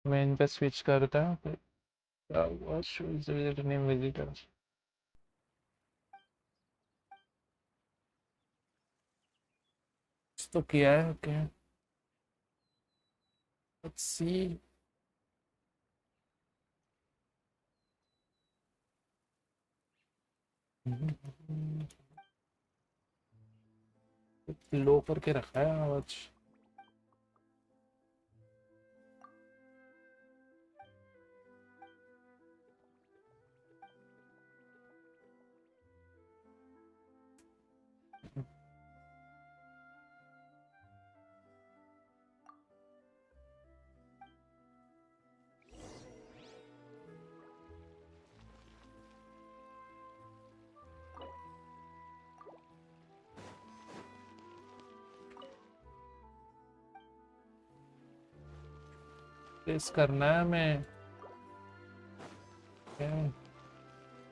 मैं इन पे स्विच करता हूँ नेम विजिटर तो किया है क्या लेट्स सी लो करके रखा है आवाज प्लेस करना है मैं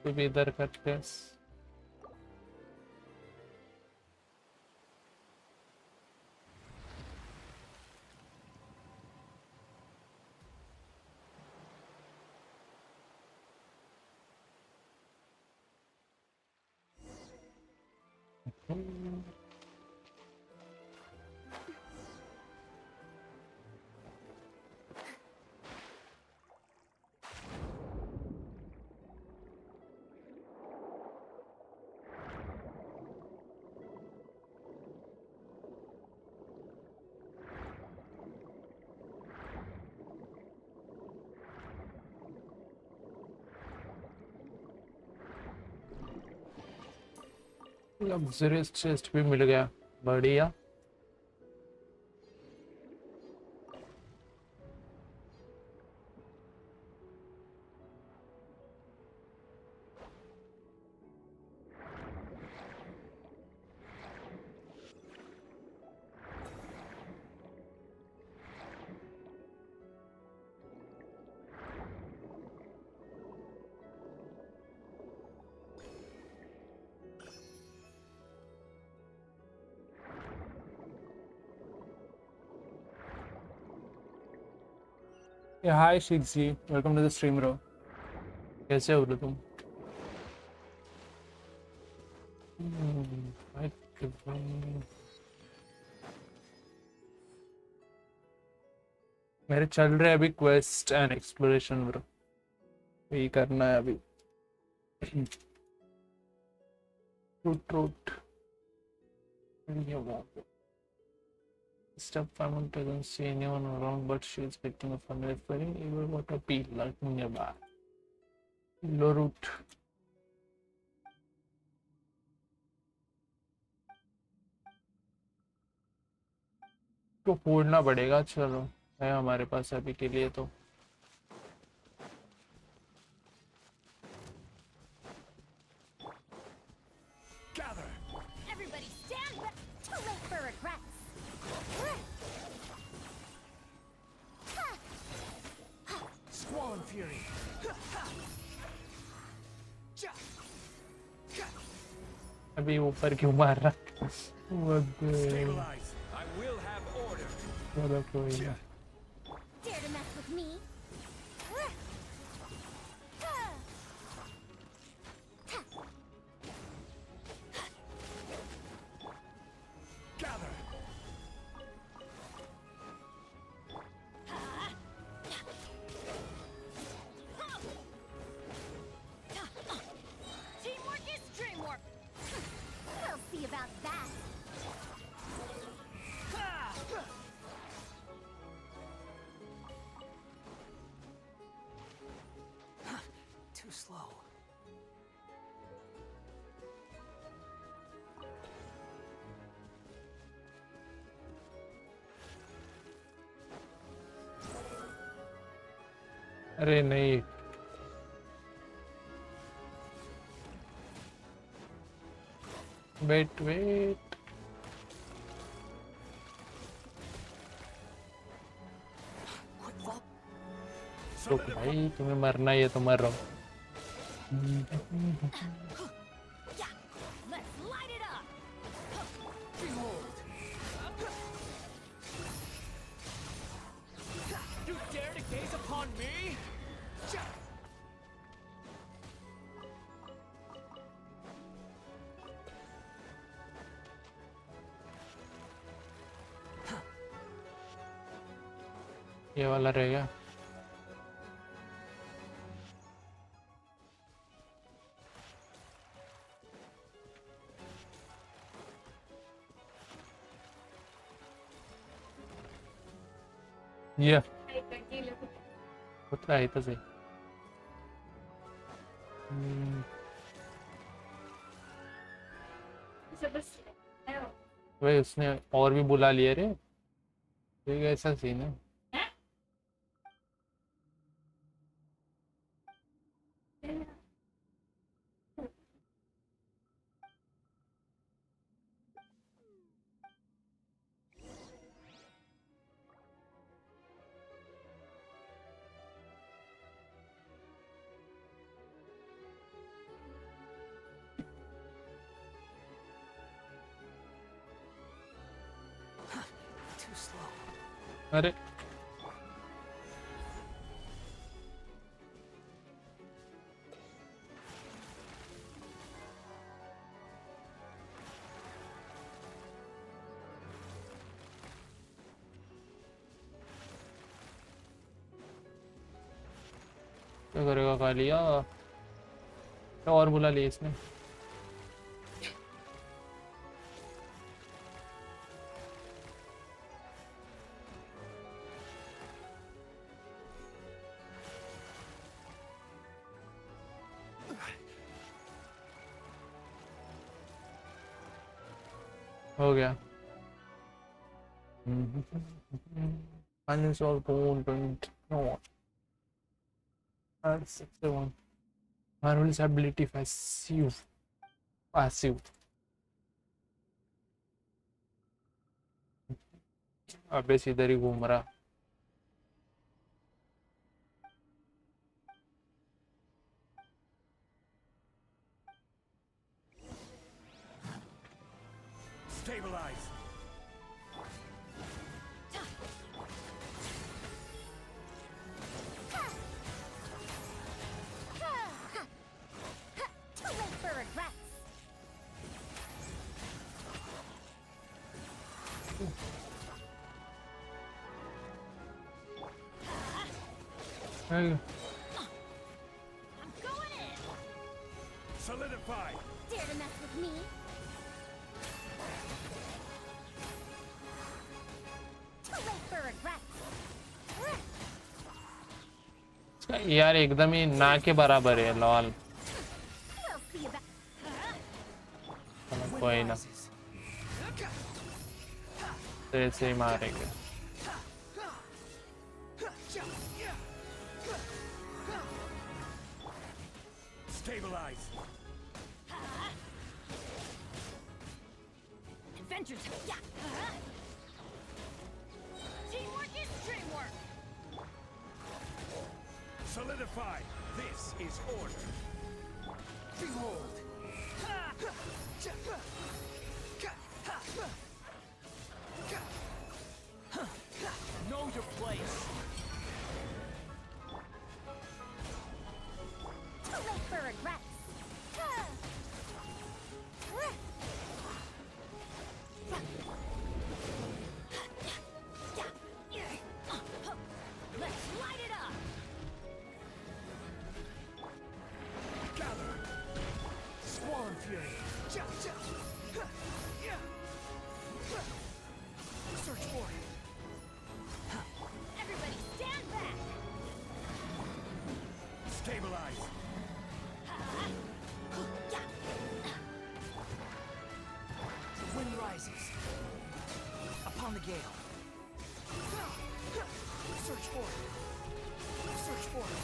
तो भी इधर का प्लेस लग्जरियस चेस्ट भी मिल गया बढ़िया हाय शिक्सी welcome to the stream bro कैसे हो तुम मेरे चल रहे अभी क्वेस्ट एंड एक्सप्लोरेशन ब्रो यही करना है अभी truth step 5 doesn't see anyone around, but she is expecting a familiar feeling. Even what a peel like nearby. Low route. तो फोड़ना पड़ेगा, चलो है हमारे पास अभी के लिए तो। अभी ऊपर क्यों मार रहा? चलो कोई ना। अरे नहीं, वेट वेट, तो भाई तुम्हें मरना ही है तो मर रहा हूँ। ये वाला रहेगा। ये उतना है तो सही। वही उसने और भी बुला लिया रे, ये ऐसा सीन है। अरे क्या करेगा? खा लिया और बुला लिया इसने। हो गया। Uninstall pune.Looking. R61. Marvelous ability passive. अबे इधर ही घूम रहा। Stabilize. Hey. I'm going in. Solidify. Dare to mess with me? यार एकदम ही ना के बराबर है लॉल। We'll see about. चलो कोई ना, तो ऐसे ही मारेंगे। Stabilize. Adventures. Yeah. Teamwork is dreamwork. Solidify. This is order. Behold. Know your place. Too late for regrets. Let's light it up. Gather. Swarm fury. Search for it. Everybody stand back. Stabilize. The wind rises upon the gale. Search for it. Search for it.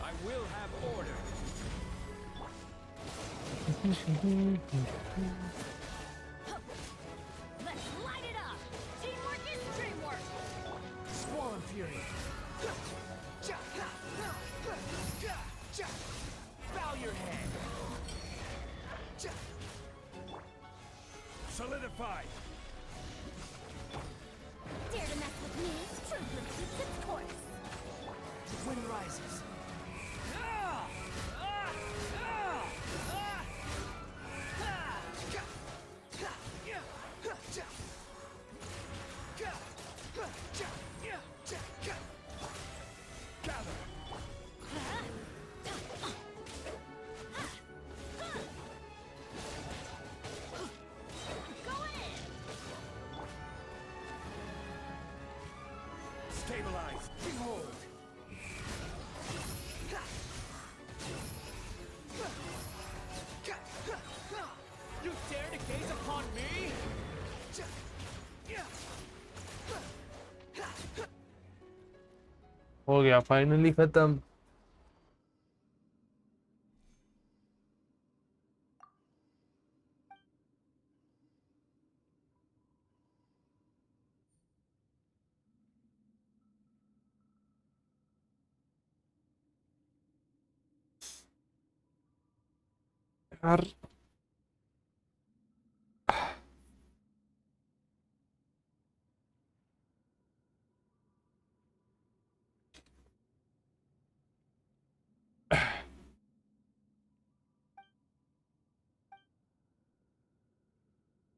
I will have order. Let's light it up. Teamwork is dreamwork. Swarm fury. Bow your head. Solidify. Dare to mess with me? Truth repeats its course. The wind rises. Stabilize. Behold. You dare to gaze upon me? हो गया finally खत्म। यार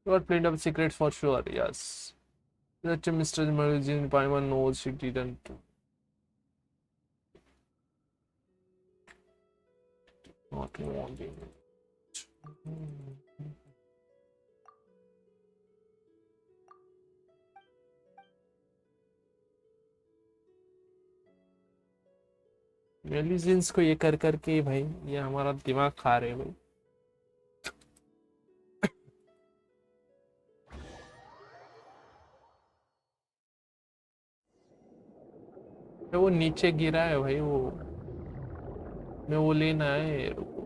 you are playing up secret for sure. Yes, that Mr. Magazine Paiman knows she didn't. Not wanting. मेलिजेंस को ये कर करके भाई ये हमारा दिमाग खा रहे हैं भाई। वो नीचे गिरा है भाई, वो मैं वो लेना है। रुको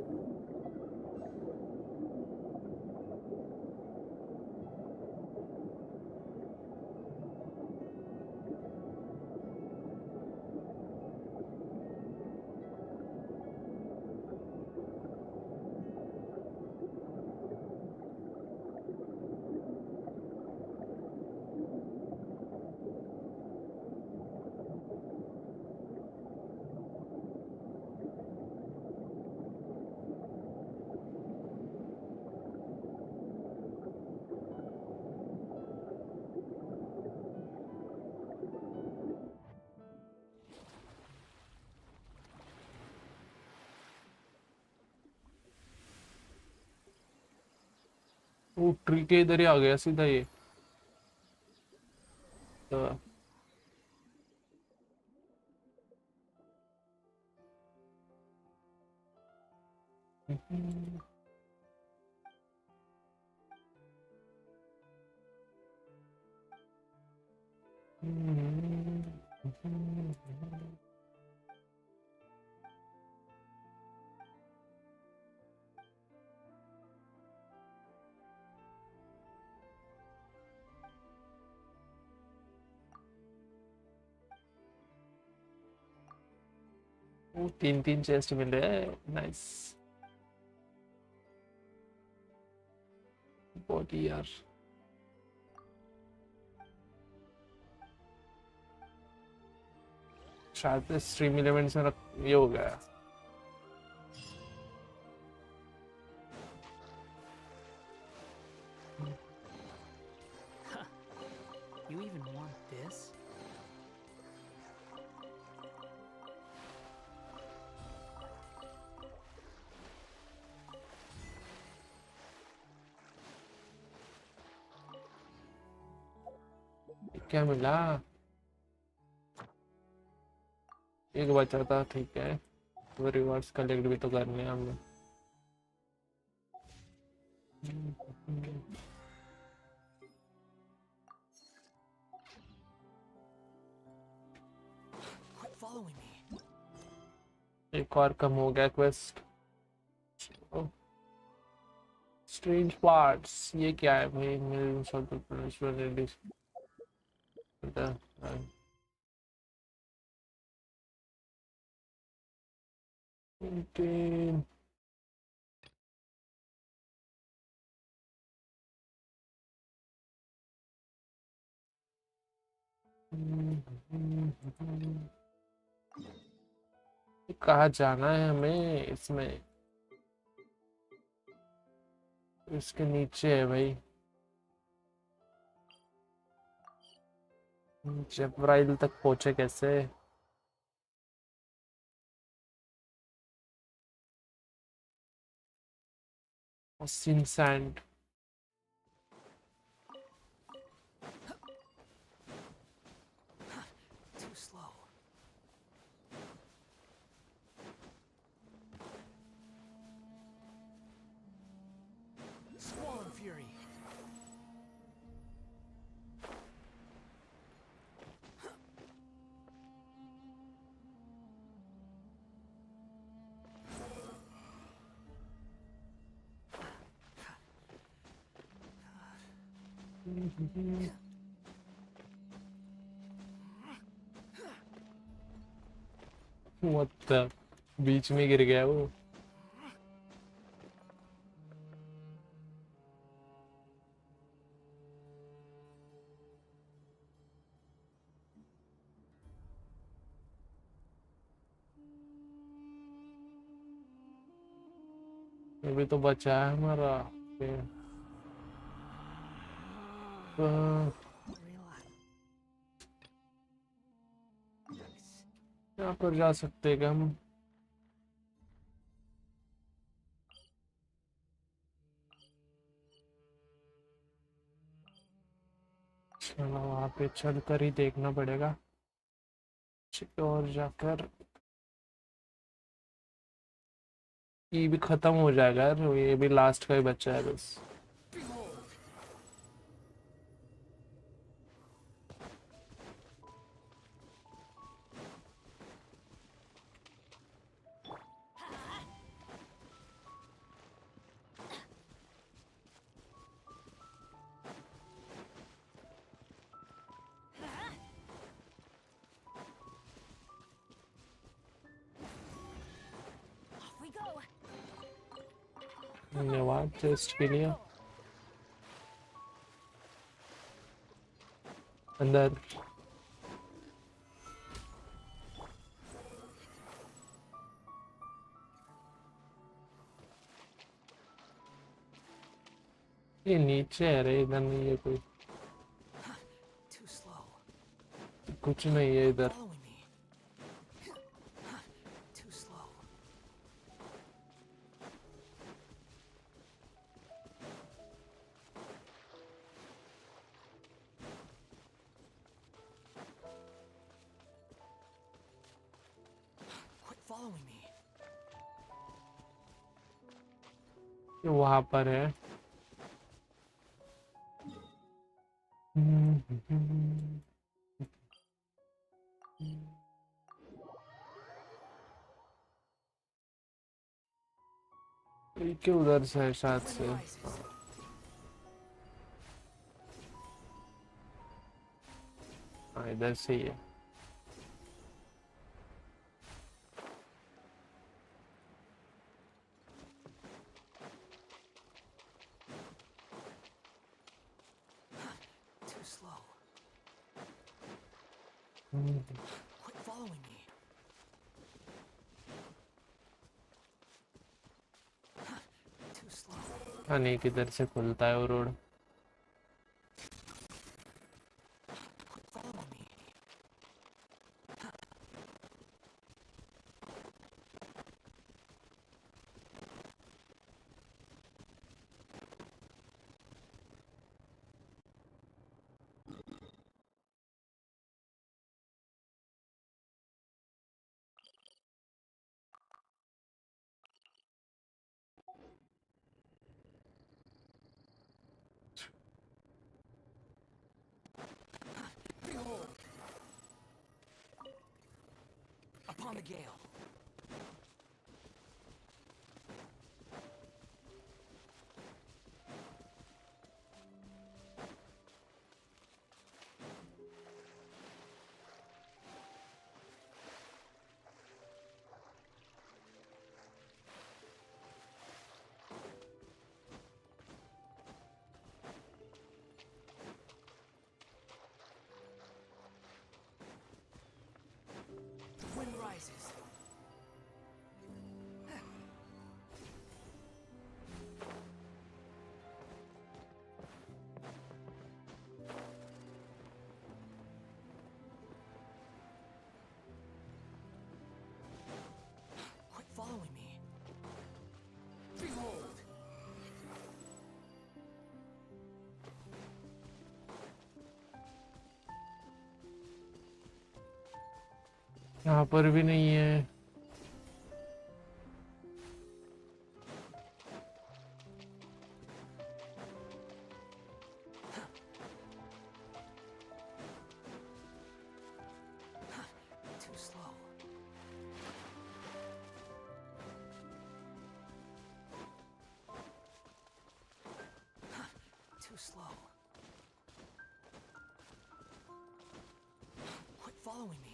वो ट्री के इधर ही आ गया सीधा ये। वो 3 चेस्ट मिले, नाइस। बहुत ही यार, शायद स्ट्रीम इलेवेंट्स में ये हो गया। You even want this? क्या मिला? एक बचा था, ठीक है। वो रिवार्ड्स कलेक्ट भी तो करने हैं हमने। Quit following me. एक और कम हो गया क्वेस्ट। स्ट्रेंज पार्ट्स, ये क्या है भाई? मेरे सब कहाँ जाना है हमें इसमें? इसके नीचे है भाई। जेब्राइल तक पहुंचे कैसे? सिन सैंड। Too slow. Squall and fury. What the? बीच में गिर गया वो। ये भी तो बचा है हमारा। यहाँ पर जा सकते हैं क्या हम? चलो वहाँ पे चल कर ही देखना पड़ेगा। और जाकर ये भी खत्म हो जाएगा यार, ये भी लास्ट का ही बच्चा है बस। Off we go. धन्यवाद टेस्ट के लिए। अंदर ये नीचे है रे, इधर नहीं है कोई। Too slow. कुछ नहीं है इधर। Following me. Too slow. following me? ये वहां पर है। के उधर से है शायद से। Wind rises. हाँ इधर से ही है। Too slow. Quit following me. Too slow. हाँ नहीं किधर से खुलता है वो road. Quit following me. Behold. Upon the gale. The wind rises. Quit following me. Behold. यहाँ पर भी नहीं है। Too slow. Too slow. Quit following me.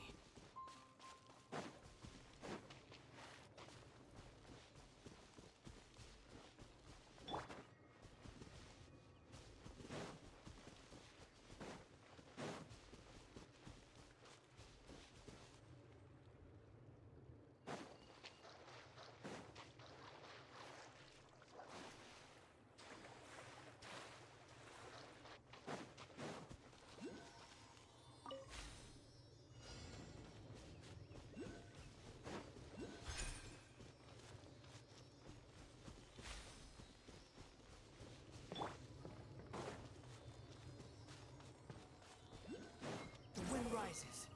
The wind rises.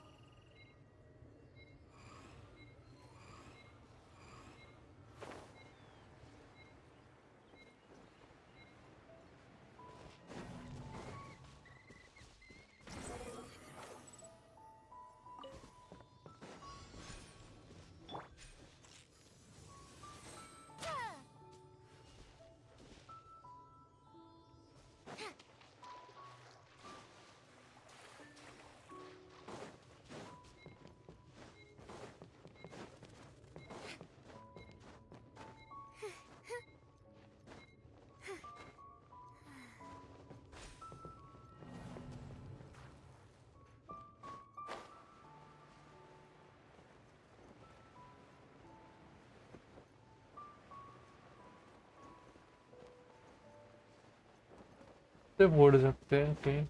से फोड़ सकते हैं कहीं।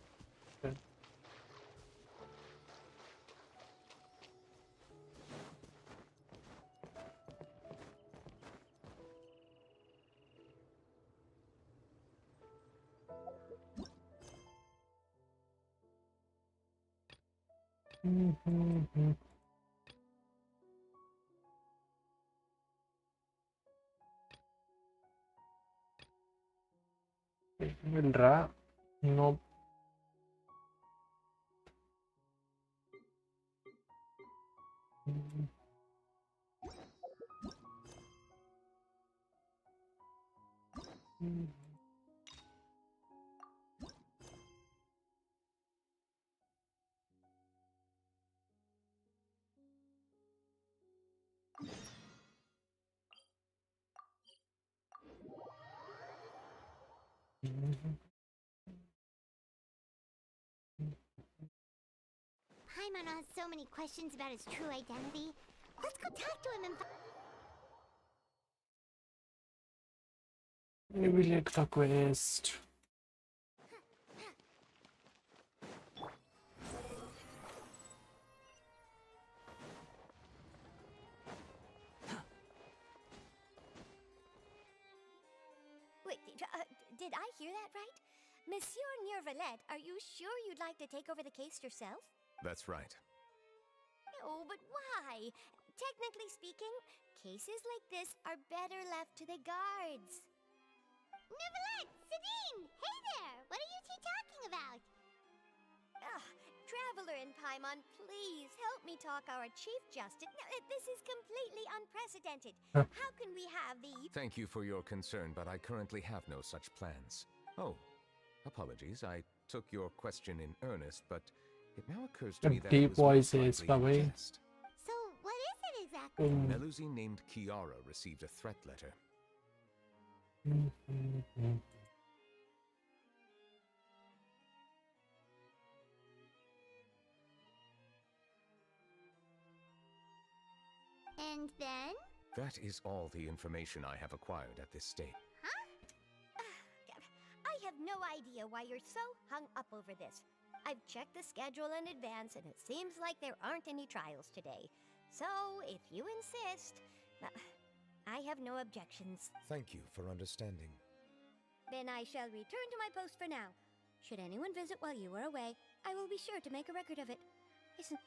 Vendrá. No. Paimon has so many questions about his true identity. Let's go talk to him and Maybe let the quest. Wait, did I hear that right? Monsieur Nervalet, are you sure you'd like to take over the case yourself? That's right. Oh, but why? Technically speaking, cases like this are better left to the guards. Nervalet! Sedine! Hey there! What are you two talking about? Traveler and Paimon, please help me talk our Chief Justice. No, this is completely unprecedented. How can we have the... Thank you for your concern, but I currently have no such plans. Oh, apologies. I took your question in earnest, but it now occurs to me that Deep it was voices, most likely Bobby. a jest. So, what is it exactly? Melusine named Kiara received a threat letter. And then? That is all the information I have acquired at this stage. Huh? I have no idea why you're so hung up over this. I've checked the schedule in advance, and it seems like there aren't any trials today. So, if you insist, I have no objections. Thank you for understanding. Then I shall return to my post for now. Should anyone visit while you are away, I will be sure to make a record of it. Isn't...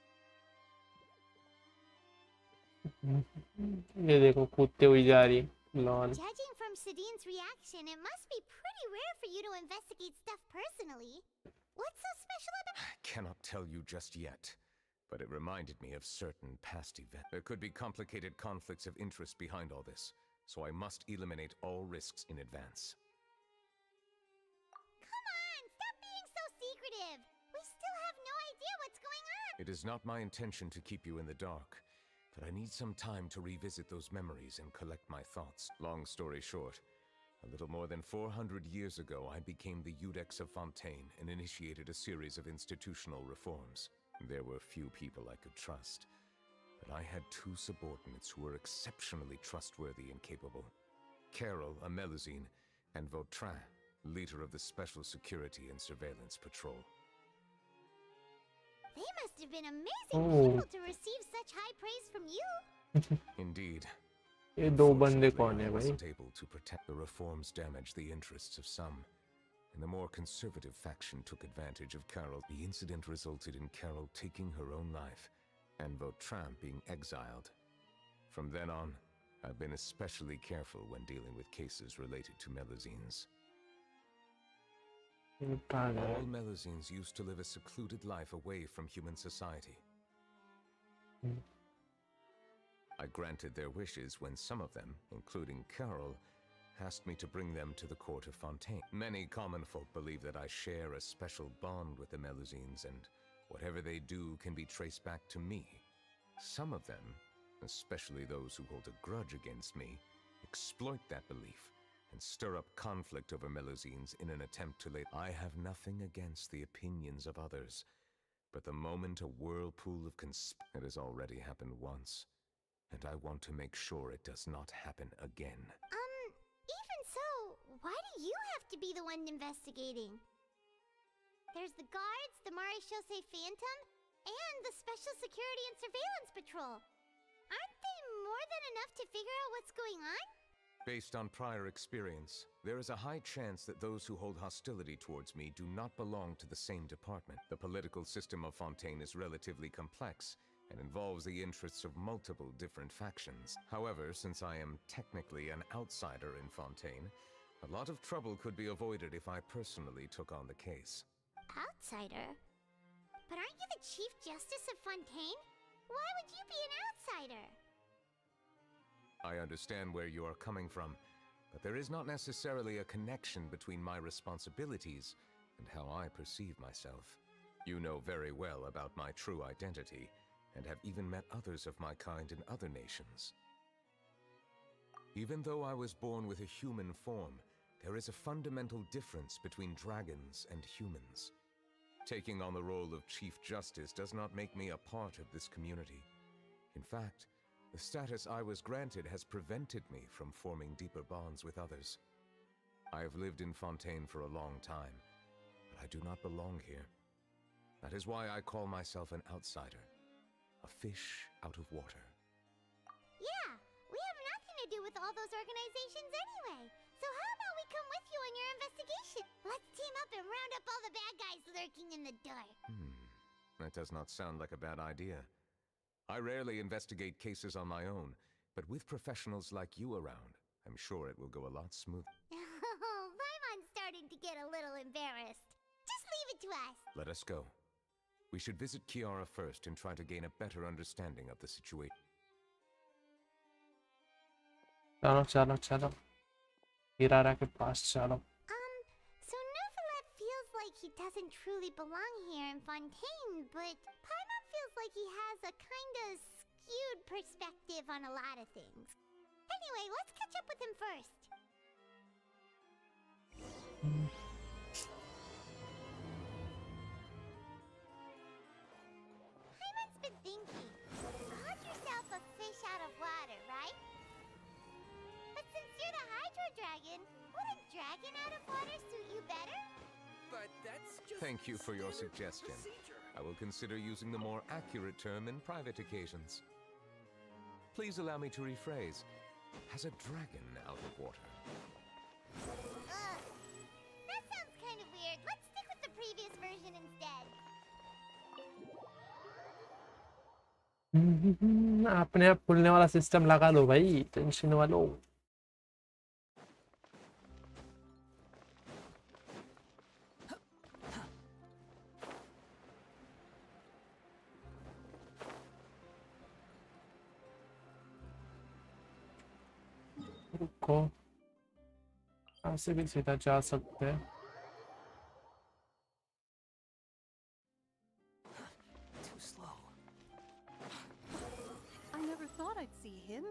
ये देखो कूदते हुई जा रही lawn. Judging from Sadine's reaction, it must be pretty rare for you to investigate stuff personally. What's so special about... I cannot tell you just yet, but it reminded me of certain past events. There could be complicated conflicts of interest behind all this, so I must eliminate all risks in advance. Come on, stop being so secretive. We still have no idea what's going on. It is not my intention to keep you in the dark, but I need some time to revisit those memories and collect my thoughts. Long story short, a little more than 400 years ago, I became the Iudex of Fontaine and initiated a series of institutional reforms. There were few people I could trust, but I had two subordinates who were exceptionally trustworthy and capable. Carol, a Melusine, and Vautrin, leader of the Special Security and Surveillance Patrol. They must have been amazing Oh. people to receive such high praise from you. Indeed. ये दो बंदे Unfortunately, कौन है I भाई? wasn't able to protect. The reforms damaged the interests of some, and the more conservative faction took advantage of Carol. The incident resulted in Carol taking her own life, and Vautrin being exiled. From then on, I've been especially careful when dealing with cases related to Melusines. All Melusines used to live a secluded life away from human society. I granted their wishes when some of them, including Carol, asked me to bring them to the court of Fontaine. Many common folk believe that I share a special bond with the Melusines, and whatever they do can be traced back to me. Some of them, especially those who hold a grudge against me, exploit that belief and stir up conflict over Melusines in an attempt to lay... I have nothing against the opinions of others, but the moment a whirlpool of it has already happened once, and I want to make sure it does not happen again. Even so, why do you have to be the one investigating? There's the guards, the Maréchaussée Phantom, and the Special Security and Surveillance Patrol. Aren't they more than enough to figure out what's going on? Based on prior experience, there is a high chance that those who hold hostility towards me do not belong to the same department. The political system of Fontaine is relatively complex and involves the interests of multiple different factions. However, since I am technically an outsider in Fontaine, A lot of trouble could be avoided if I personally took on the case. Outsider? But aren't you the Chief Justice of Fontaine? Why would you be an outsider? I understand where you are coming from, but there is not necessarily a connection between my responsibilities and how I perceive myself. You know very well about my true identity, and have even met others of my kind in other nations. Even though I was born with a human form, there is a fundamental difference between dragons and humans. Taking on the role of Chief Justice does not make me a part of this community. In fact, the status I was granted has prevented me from forming deeper bonds with others. I have lived in Fontaine for a long time, but I do not belong here. That is why I call myself an outsider, a fish out of water. Yeah, we have nothing to do with all those organizations anyway. So how about we come with you on your investigation? Let's team up and round up all the bad guys lurking in the dark. That does not sound like a bad idea. I rarely investigate cases on my own, but with professionals like you around, I'm sure it will go a lot smoother. Oh, Paimon's starting to get a little embarrassed. Just leave it to us. Let us go. We should visit Kiara first and try to gain a better understanding of the situation. चलो चलो चलो किरारा के पास चलो. So Neuvillette feels like he doesn't truly belong here in Fontaine, but Paimon feels like he has a kinda skewed perspective on a lot of things. Anyway, let's catch up with him first. Paimon's been thinking. Call yourself a fish out of water, right? But since you're the Hydro Dragon, would a dragon out of water suit you better? But that's just Thank you for your standard suggestion. procedure. I will consider using the more accurate term in private occasions. Please allow me to rephrase. Has a dragon out of water? Ugh. That sounds kind of weird. Let's stick with the previous version instead. अपने आप खुलने वाला system लगा लो भाई, tension वालों. रुको, यहाँ से भी सीधा जा सकते हैं. Too slow. I never thought I'd see him.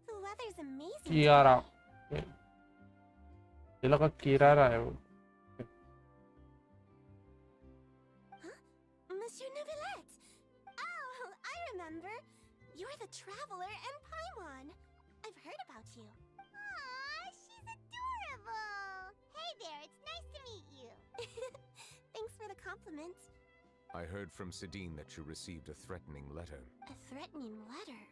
The weather's amazing. किरारा, ये लगा किरारा है वो. Monsieur Neuvillette! Oh, I remember. You're the Traveler and Paimon. I've heard about you. Aw, she's adorable. Hey there, it's nice to meet you. Thanks for the compliment. I heard from Sidine that you received a threatening letter. A threatening letter?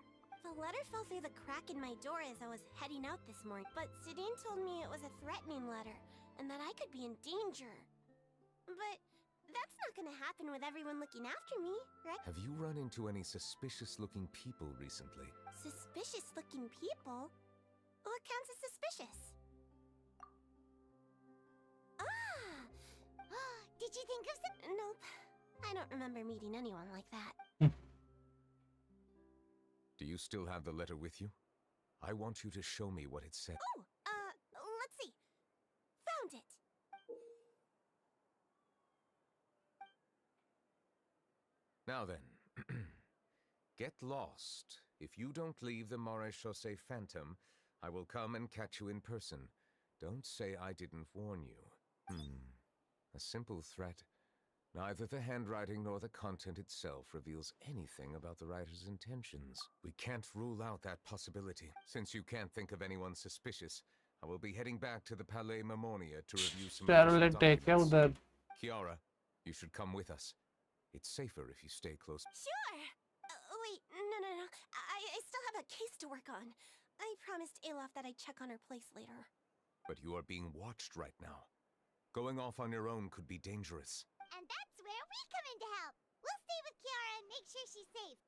The letter fell through the crack in my door as I was heading out this morning, but Sidine told me it was a threatening letter, and that I could be in danger. But that's not gonna happen with everyone looking after me, right? Have you run into any suspicious-looking people recently? Suspicious-looking people? What counts as suspicious? Ah! Did you think of some? Nope. I don't remember meeting anyone like that. Do you still have the letter with you? I want you to show me what it said. Oh! Let's see. Found it! Now then, get lost. If you don't leave the Maréchaussée Phantom, I will come and catch you in person. Don't say I didn't warn you. A simple threat. Neither the handwriting nor the content itself reveals anything about the writer's intentions. We can't rule out that possibility. Since you can't think of anyone suspicious, I will be heading back to the Palais Mammonia to review some चलो official take care documents. उधर. Kiara, you should come with us. It's safer if you stay close. Sure! Wait, no. I still have a case to work on. I promised Alof that I'd check on her place later. But you are being watched right now. Going off on your own could be dangerous. And that's where we come in to help. We'll stay with Make sure she's safe.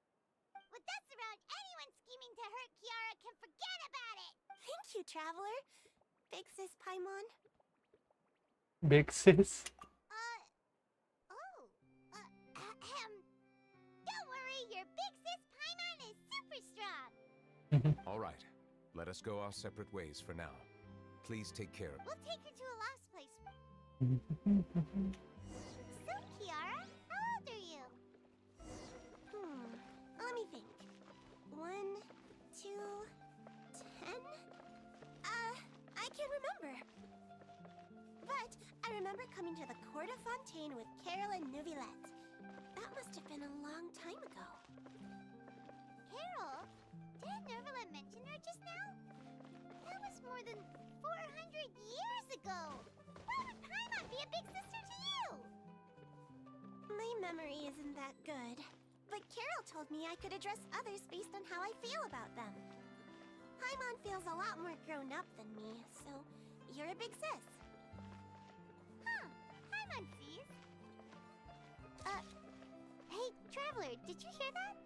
With us around, anyone scheming to hurt Kiara can forget about it! Thank you, Traveler. Big Sis Paimon. Big sis. Don't worry, your big sis Paimon is super strong! All right, let us go our separate ways for now. Please take care. We'll take her to a lost place. Mhm. So, Kiara, how old are you? Let me think. 1, 2, 10? I can't remember. But I remember coming to the Court of Fontaine with Carol and Neuvillette. That must have been a long time ago. Carol? Didn't Nervala mention her just now? That was more than 400 years ago! Why would Paimon be a big sister to you? My memory isn't that good. But Carol told me I could address others based on how I feel about them. Paimon feels a lot more grown up than me, so you're a big sis. Huh. Paimon sees. Hey, Traveler, did you hear that?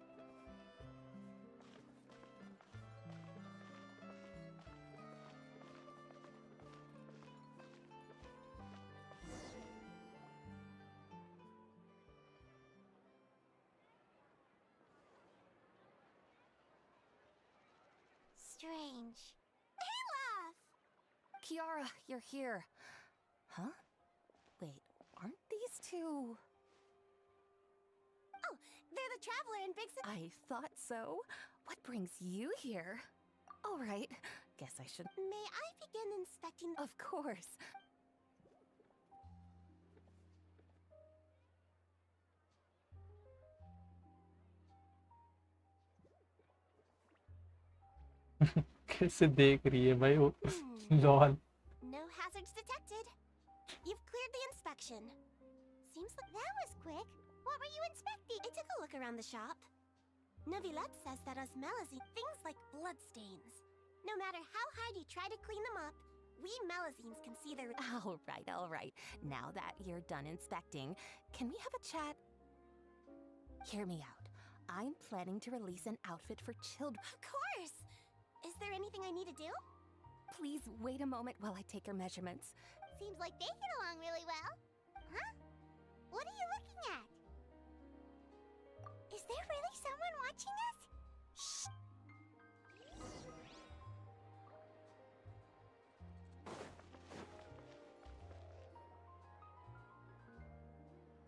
Strange. Kiara, you're here. Huh? Wait, aren't these two? Oh, they're the Traveler and Big Sis. I thought so. What brings you here? All right, guess I should. May I begin inspecting? Of course. कैसे देख रही है भाई वो lol No hazards detected. You've cleared the inspection. Seems like That was quick. What were you inspecting? I took a look around the shop. Neuvillette says that osmelazine, things like bloodstains. No matter how hard you try to clean them up, we melazines can see their... All right. Now that you're done inspecting, can we have a chat? Hear me out. I'm planning to release an outfit for children. Of course! Is there anything I need to do? Please wait a moment while I take your measurements. Seems like they get along really well. Huh? What are you looking at? Is there really someone watching us? Shh!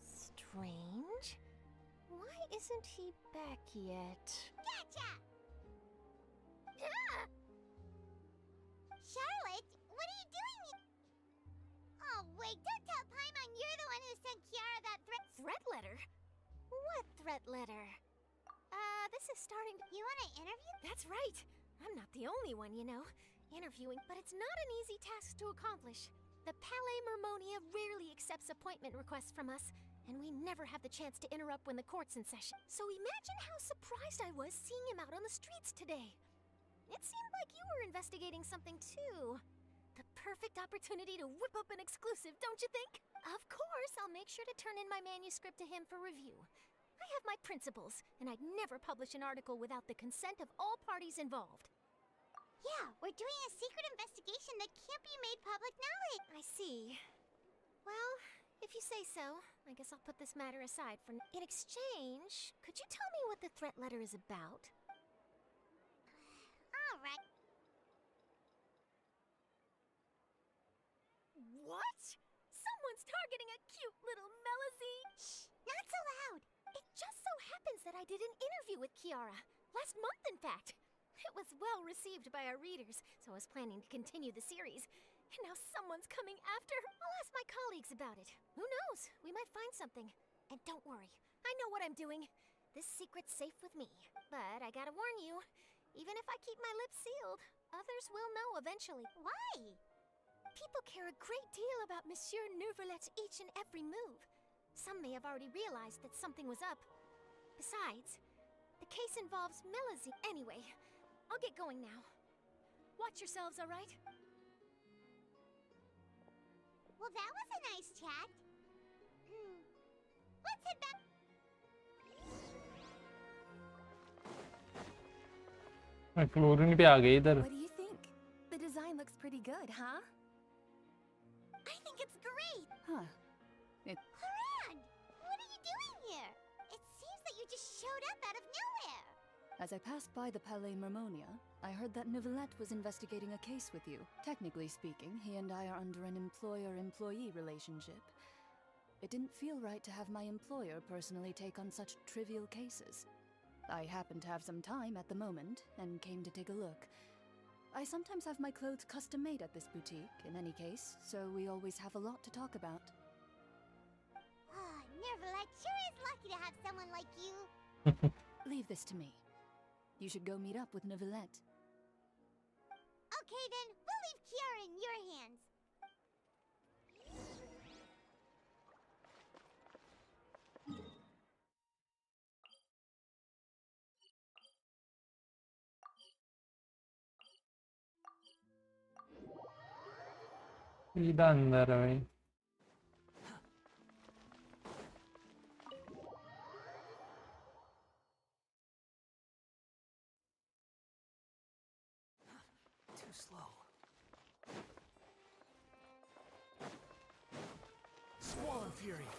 Strange. Why isn't he back yet? Gotcha! Ah! Charlotte, what are you doing? Oh, wait, don't tell Paimon you're the one who sent Kiara that threat. Threat letter? What threat letter? This is starting to... You want to interview? That's right. I'm not the only one, you know, interviewing, but it's not an easy task to accomplish. The Palais Mermonia rarely accepts appointment requests from us, and we never have the chance to interrupt when the court's in session. So imagine how surprised I was seeing him out on the streets today. It seemed like you were investigating something too. The perfect opportunity to whip up an exclusive, don't you think? Of course, I'll make sure to turn in my manuscript to him for review. I have my principles, and I'd never publish an article without the consent of all parties involved. Yeah, we're doing a secret investigation that can't be made public knowledge. I see. Well, if you say so, I guess I'll put this matter aside for In exchange, could you tell me what the threat letter is about? All right. What? Someone's targeting a cute little melazine? Shh, not so loud. It just so happens that I did an interview with Kiara. Last month, in fact. It was well received by our readers, so I was planning to continue the series. And now someone's coming after her. I'll ask my colleagues about it. Who knows? We might find something. And don't worry, I know what I'm doing. This secret's safe with me. But I gotta warn you, even if I keep my lips sealed, others will know eventually. Why? People care a great deal about Monsieur Neuvrillette's each and every move. Some may have already realized that something was up. Besides, the case involves melazine. Anyway, I'll get going now. Watch yourselves, all right? Well, that was a nice chat. Let's head back. Chlorine पे आ गए इधर। What do you think? The design looks pretty good, huh? I think it's great! Huh. Haran! What are you doing here? It seems that you just showed up out of nowhere! As I passed by the Palais Mermonia, I heard that Neuvillette was investigating a case with you. Technically speaking, he and I are under an employer-employee relationship. It didn't feel right to have my employer personally take on such trivial cases. I happened to have some time at the moment, and came to take a look. I sometimes have my clothes custom-made at this boutique, in any case, so we always have a lot to talk about. Ah, Neuvillette sure is lucky to have someone like you. Leave this to me. You should go meet up with Neuvillette. Okay then, we'll leave Kiara in your hands. सीधा अंदर है भाई। Too slow. Squall Fury!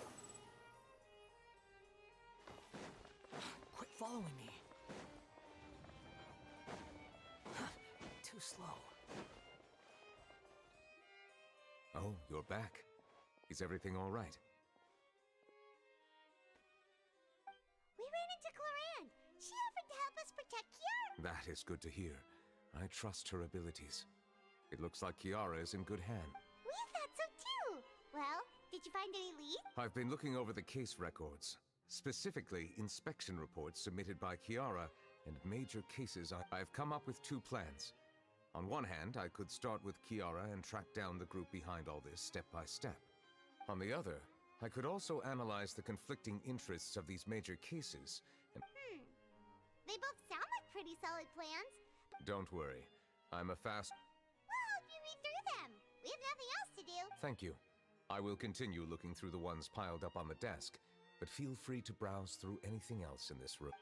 Quit following me. Too slow. Oh, you're back. Is everything all right? We ran into Cloran. She offered to help us protect Kiara. That is good to hear. I trust her abilities. It looks like Kiara is in good hand. We thought so too. Well, did you find any leads? I've been looking over the case records, specifically inspection reports submitted by Kiara and major cases. I've come up with two plans. On one hand, I could start with Kiara and track down the group behind all this step by step. On the other, I could also analyze the conflicting interests of these major cases and... They both sound like pretty solid plans. Don't worry, I'm a fast... We'll help you read through them. We have nothing else to do. Thank you. I will continue looking through the ones piled up on the desk, but feel free to browse through anything else in this room.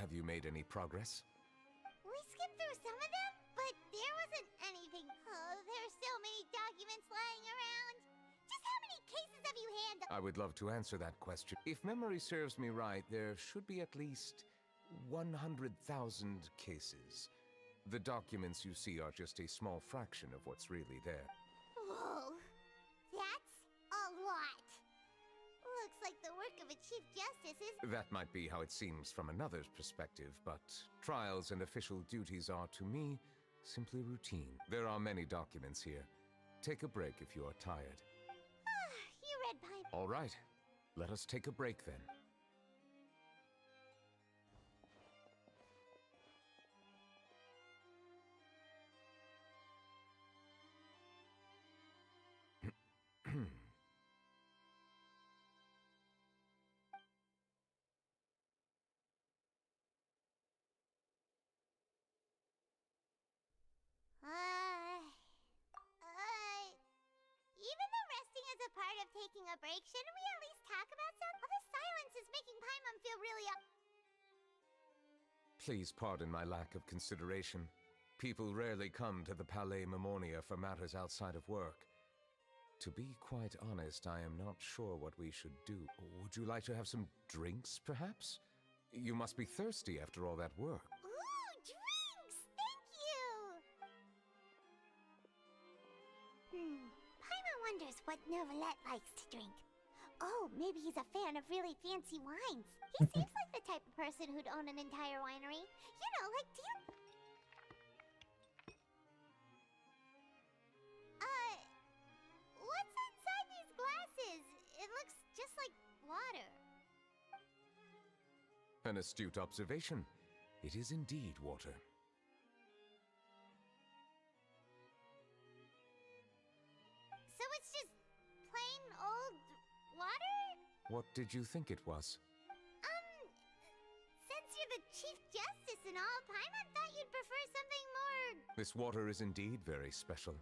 Have you made any progress? We skimmed through some of them, but there wasn't anything. Oh, there's so many documents lying around. Just how many cases have you handled? I would love to answer that question. If memory serves me right, there should be at least 100,000 cases. The documents you see are just a small fraction of what's really there. Whoa, that's a lot. Looks like the work of a Chief Justice is... That might be how it seems from another's perspective, but trials and official duties are, to me, simply routine. There are many documents here. Take a break if you are tired. You read my... All right, let us take a break then. Even though resting is a part part of taking a break, shouldn't we at least talk about some? All this silence is making Paimon feel really Please pardon my lack of consideration. People rarely come to the Palais Mermonia for matters outside of work. To be quite honest, I am not sure what we should do. Would you like to have some drinks, perhaps? You must be thirsty after all that work. Ooh, drinks! Thank you! Paimon wonders what Novelette likes to drink. Oh, maybe he's a fan of really fancy wines. He seems like the type of person who'd own an entire winery. You know, like what's inside these glasses? It looks just like water. An astute observation. It is indeed water. So it's just plain old water? What did you think it was? Since you're the Chief Justice and all, Paimon thought you'd prefer something more... This water is indeed very special.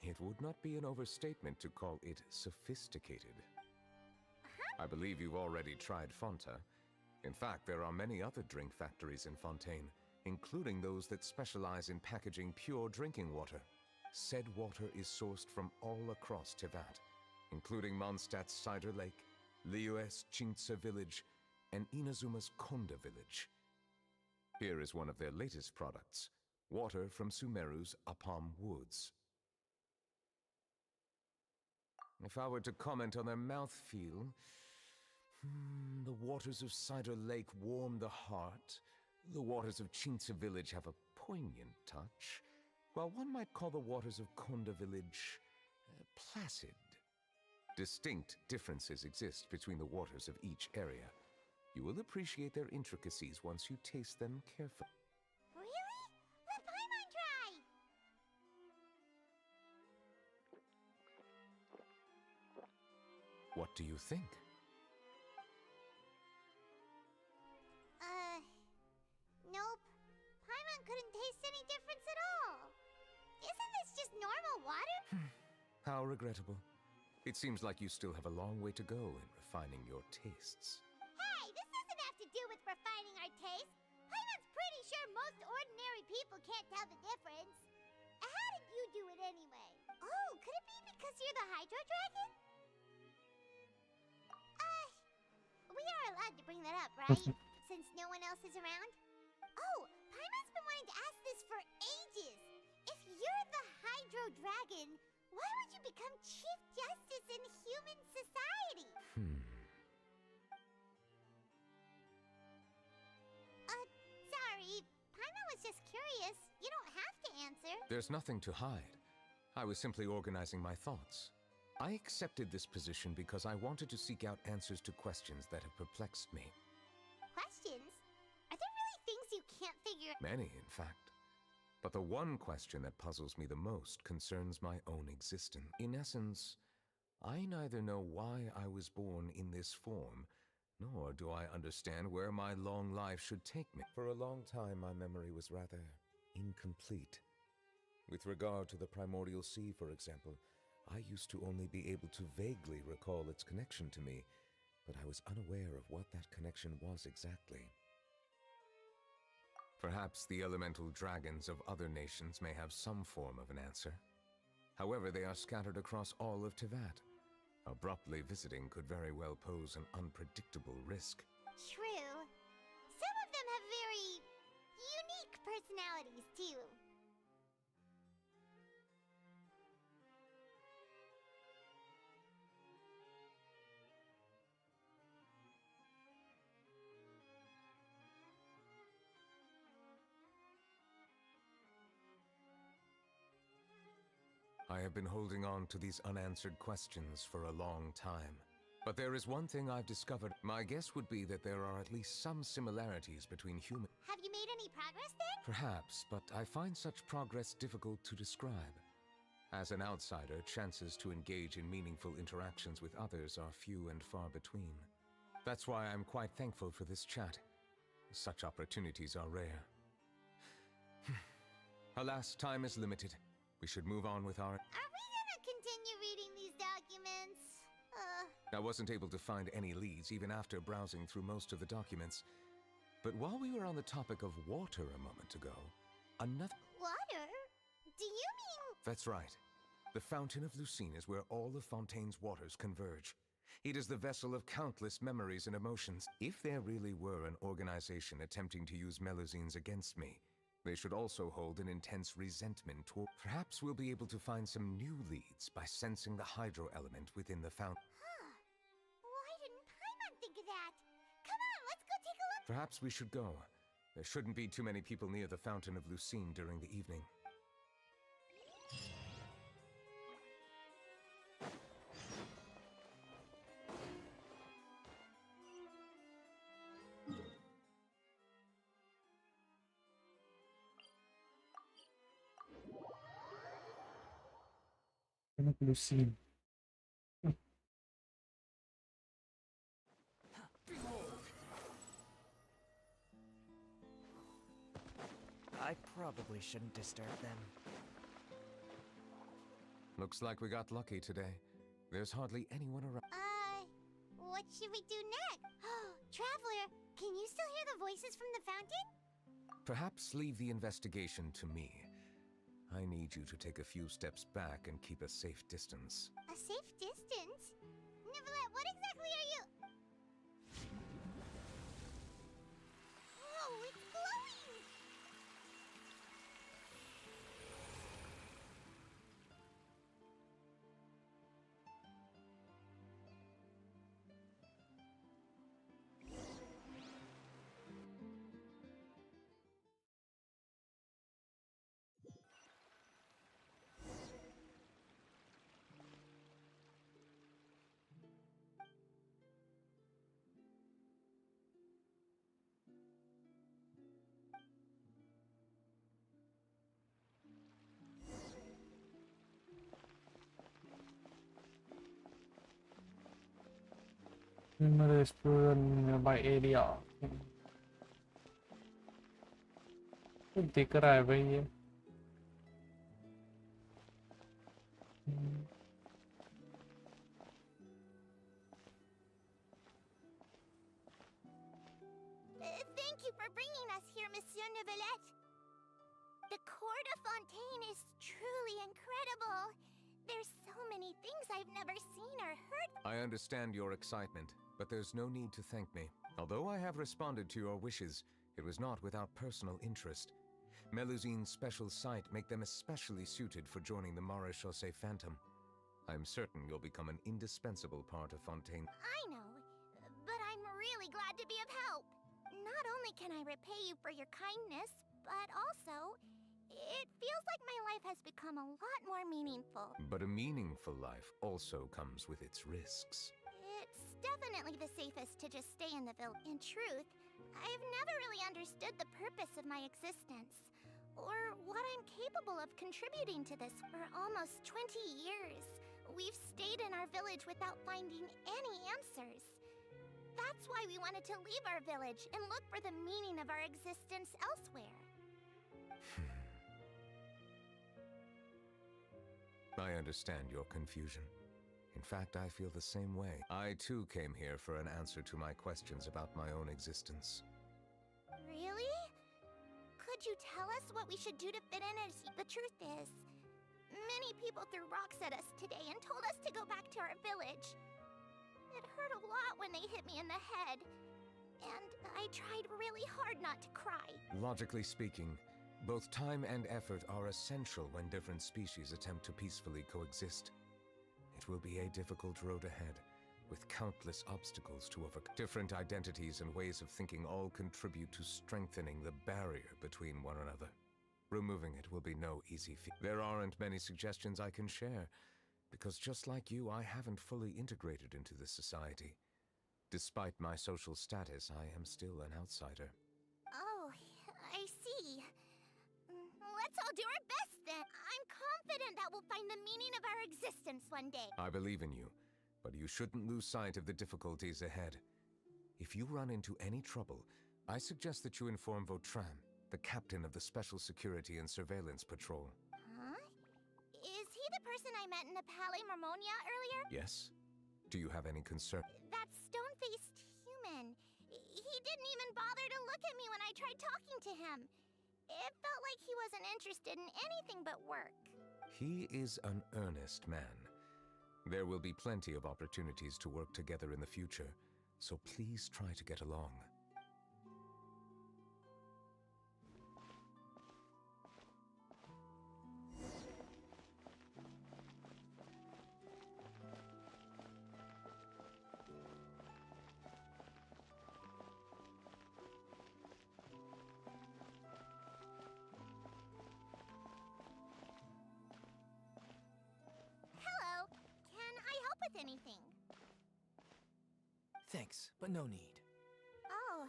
It would not be an overstatement to call it sophisticated. I believe you've already tried Fonta. In fact, there are many other drink factories in Fontaine, including those that specialize in packaging pure drinking water. Said water is sourced from all across Tevat, including Mondstadt's Cider Lake, Liyue's Chintsa Village, and Inazuma's Konda Village. Here is one of their latest products, water from Sumeru's Apam Woods. If I were to comment on their mouthfeel, the waters of Cider Lake warm the heart, the waters of Chintsa Village have a poignant touch, while one might call the waters of Konda Village placid. Distinct differences exist between the waters of each area. You will appreciate their intricacies once you taste them carefully. Really? Let Paimon try! What do you think? Nope. Paimon couldn't taste any difference at all. Isn't this just normal water? How regrettable. It seems like you still have a long way to go in refining your tastes. Hey, this doesn't have to do with refining our taste. Paimon's pretty sure most ordinary people can't tell the difference. How did you do it anyway? Oh, could it be because you're the Hydro Dragon? We are allowed to bring that up, right? Since no one else is around? Oh, Paimon's been wanting to ask this for ages. If you're the Hydro Dragon, why would you become Chief Justice in human society? Sorry. Paimon was just curious. You don't have to answer. There's nothing to hide. I was simply organizing my thoughts. I accepted this position because I wanted to seek out answers to questions that have perplexed me. Questions? Are there really things you can't figure? Many, in fact. But the one question that puzzles me the most concerns my own existence. In essence, I neither know why I was born in this form, nor do I understand where my long life should take me. For a long time, my memory was rather incomplete. With regard to the primordial sea, for example, I used to only be able to vaguely recall its connection to me, but I was unaware of what that connection was exactly. Perhaps the elemental dragons of other nations may have some form of an answer. However, they are scattered across all of Tevat. Abruptly visiting could very well pose an unpredictable risk. True. Some of them have very unique personalities, too. I have been holding on to these unanswered questions for a long time. But there is one thing I've discovered. My guess would be that there are at least some similarities between human... Have you made any progress then? Perhaps, but I find such progress difficult to describe. As an outsider, chances to engage in meaningful interactions with others are few and far between. That's why I'm quite thankful for this chat. Such opportunities are rare. Alas, time is limited. We should move on with our... Are we gonna continue reading these documents? I wasn't able to find any leads even after browsing through most of the documents. But while we were on the topic of water a moment ago, another... Water? Do you mean... That's right. The Fountain of Lucine is where all of Fontaine's waters converge. It is the vessel of countless memories and emotions. If there really were an organization attempting to use Melusines against me, they should also hold an intense resentment toward... Perhaps we'll be able to find some new leads by sensing the hydro element within the fountain. Huh. Why didn't Paimon think of that? Come on, let's go take a look. Perhaps we should go. There shouldn't be too many people near the Fountain of Lucine during the evening. Lucine. I probably shouldn't disturb them. Looks like we got lucky today. There's hardly anyone around. What should we do next? Traveler, can you still hear the voices from the fountain? Perhaps leave the investigation to me. I need you to take a few steps back and keep a safe distance. A safe distance? Nicolette, what exactly are you... Oh, it's glowing! Numerous explore nearby area. दिख रहा है भाई ये. Thank you for bringing us here, Monsieur Neuvillette. The Court of Fontaine is truly incredible. There's so many things I've never seen or heard. I understand your excitement, but there's no need to thank me. Although I have responded to your wishes, it was not without personal interest. Melusine's special sight make them especially suited for joining the Maréchaussée Phantom. I'm certain you'll become an indispensable part of Fontaine. I know, but I'm really glad to be of help. Not only can I repay you for your kindness, but also, it feels like my life has become a lot more meaningful. But a meaningful life also comes with its risks. It's definitely the safest to just stay in the village. In truth, I've never really understood the purpose of my existence, or what I'm capable of contributing to this. For almost 20 years, we've stayed in our village without finding any answers. That's why we wanted to leave our village and look for the meaning of our existence elsewhere. I understand your confusion. In fact, I feel the same way. I too came here for an answer to my questions about my own existence. Really? Could you tell us what we should do to fit in? As the truth is, many people threw rocks at us today and told us to go back to our village. It hurt a lot when they hit me in the head, and I tried really hard not to cry. Logically speaking, both time and effort are essential when different species attempt to peacefully coexist. It will be a difficult road ahead, with countless obstacles to overcome. Different identities and ways of thinking all contribute to strengthening the barrier between one another. Removing it will be no easy feat. There aren't many suggestions I can share, because just like you, I haven't fully integrated into this society. Despite my social status, I am still an outsider. Oh, I see. Let's all do our best then. I'm confident that we'll find the meaning of our existence one day. I believe in you, but you shouldn't lose sight of the difficulties ahead. If you run into any trouble, I suggest that you inform Vautrin, the captain of the Special Security and Surveillance Patrol. Huh? Is he the person I met in the Palais Marmonia earlier? Yes. Do you have any concern? That stone-faced human. He didn't even bother to look at me when I tried talking to him. It felt like he wasn't interested in anything but work. He is an earnest man. There will be plenty of opportunities to work together in the future, so please try to get along. Hello. Can I help with anything? Thanks, but no need. Oh.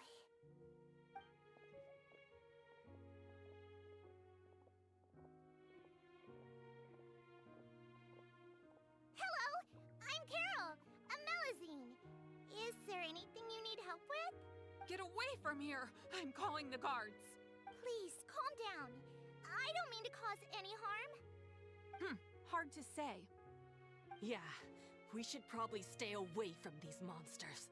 Hello. I'm Carol. A Melazine. Is there anything you need help with? Get away from here! I'm calling the guards. Please, calm down. I don't mean to cause any harm. Hard to say. Yeah, we should probably stay away from these monsters.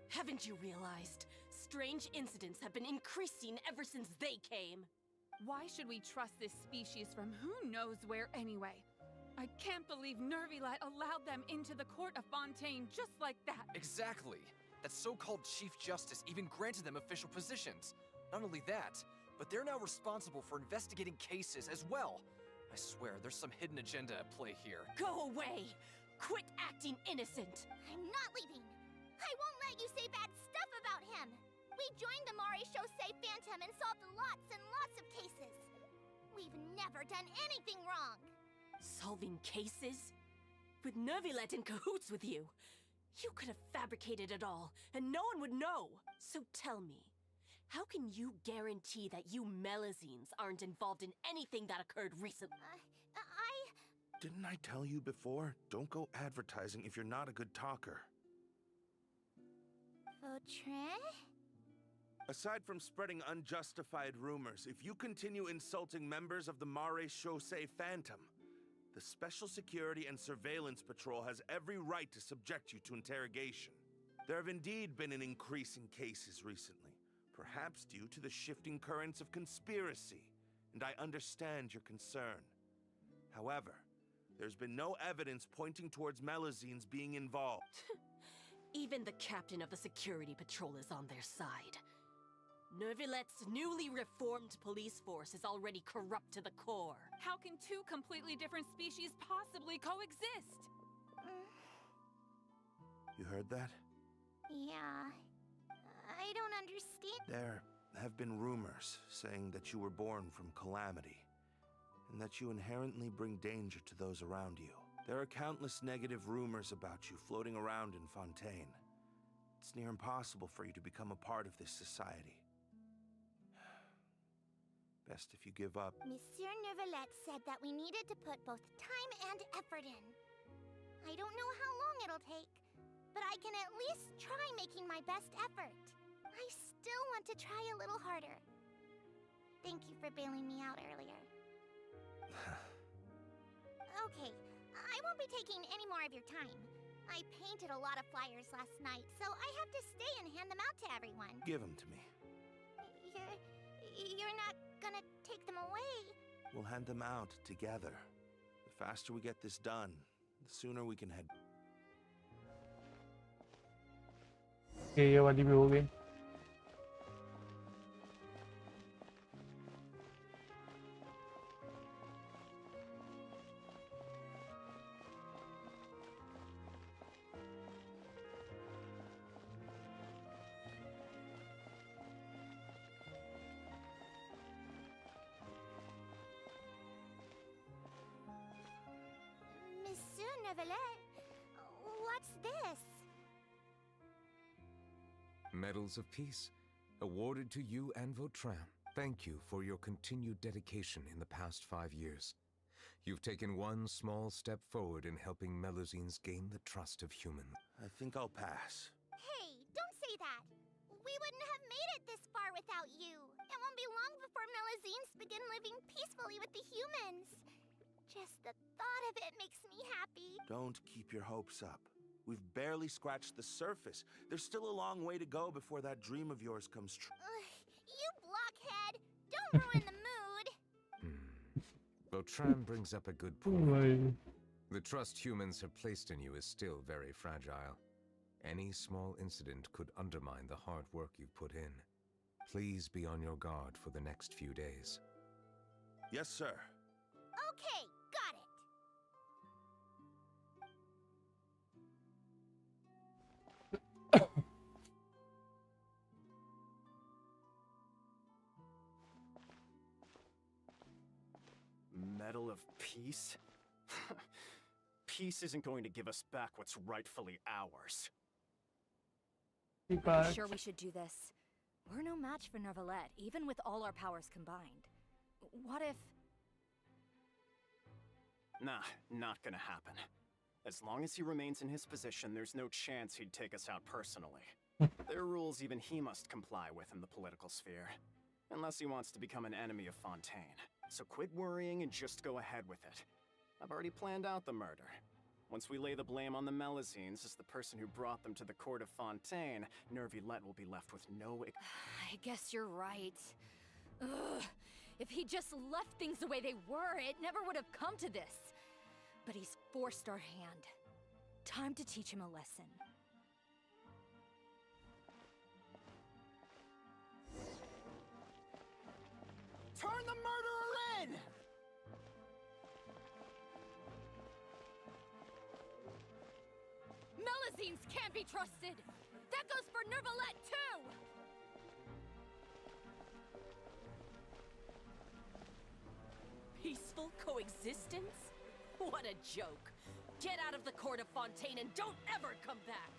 Haven't you realized? Strange incidents have been increasing ever since they came. Why should we trust this species from who knows where anyway? I can't believe Nervilat allowed them into the court of Fontaine just like that. Exactly. That so-called Chief Justice even granted them official positions. Not only that, but they're now responsible for investigating cases as well. I swear, there's some hidden agenda at play here. Go away! Quit acting innocent! I'm not leaving. I won't let you say bad stuff about him. We joined the Chaussee Phantom and solved lots and lots of cases. We've never done anything wrong. Solving cases? With Nervilet in cahoots with you? You could have fabricated it all, and no one would know. So tell me, how can you guarantee that you Melazines aren't involved in anything that occurred recently? Didn't I tell you before? Don't go advertising if you're not a good talker. Vautrin? Aside from spreading unjustified rumors, if you continue insulting members of the Chaussee Phantom, the Special Security and Surveillance Patrol has every right to subject you to interrogation. There have indeed been an increase in cases recently, perhaps due to the shifting currents of conspiracy, and I understand your concern. However, there's been no evidence pointing towards Melazines being involved. Even the captain of the security patrol is on their side. Nervilet's newly reformed police force is already corrupt to the core. How can two completely different species possibly coexist? You heard that? Yeah. I don't understand. There have been rumors saying that you were born from calamity, and that you inherently bring danger to those around you. There are countless negative rumors about you floating around in Fontaine. It's near impossible for you to become a part of this society. Best if you give up. Monsieur Nervilet said that we needed to put both time and effort in. I don't know how long it'll take, but I can at least try making my best effort. I still want to try a little harder. Thank you for bailing me out earlier. Okay, I won't be taking any more of your time. I painted a lot of flyers last night, so I have to stay and hand them out to everyone. Give them to me. You're not gonna take them away? We'll hand them out together. The faster we get this done, the sooner we can head. ये वाली भी हो गई. Monsieur Nervilet, what's this? Medals of Peace, awarded to you and Vautrin. Thank you for your continued dedication in the past 5 years. You've taken one small step forward in helping Melazines gain the trust of humans. I think I'll pass. Hey, don't say that. We wouldn't have made it this far without you. It won't be long before Melazines begin living peacefully with the humans. Just the thought of it makes me happy. Don't keep your hopes up. We've barely scratched the surface. There's still a long way to go before that dream of yours comes true. You blockhead! Don't ruin the mood! Vautrin brings up a good point. Why? The trust humans have placed in you is still very fragile. Any small incident could undermine the hard work you've put in. Please be on your guard for the next few days. Yes, sir. Okay, got it. Medal of Peace? Peace isn't going to give us back what's rightfully ours. Be I'm back. sure we should do this. We're no match for Nervalette, even with all our powers combined. What if... Nah, not gonna happen. As long as he remains in his position, there's no chance he'd take us out personally. There are rules even he must comply with in the political sphere. Unless he wants to become an enemy of Fontaine. So quit worrying and just go ahead with it. I've already planned out the murder. Once we lay the blame on the Melazines as the person who brought them to the court of Fontaine, Nervilette will be left with no... I guess you're right. Ugh. If he just left things the way they were, it never would have come to this. But he's forced our hand. Time to teach him a lesson. Turn the murderer in! Melazines can't be trusted! That goes for Nervalette, too! Peaceful coexistence? What a joke. Get out of the court of Fontaine and don't ever come back!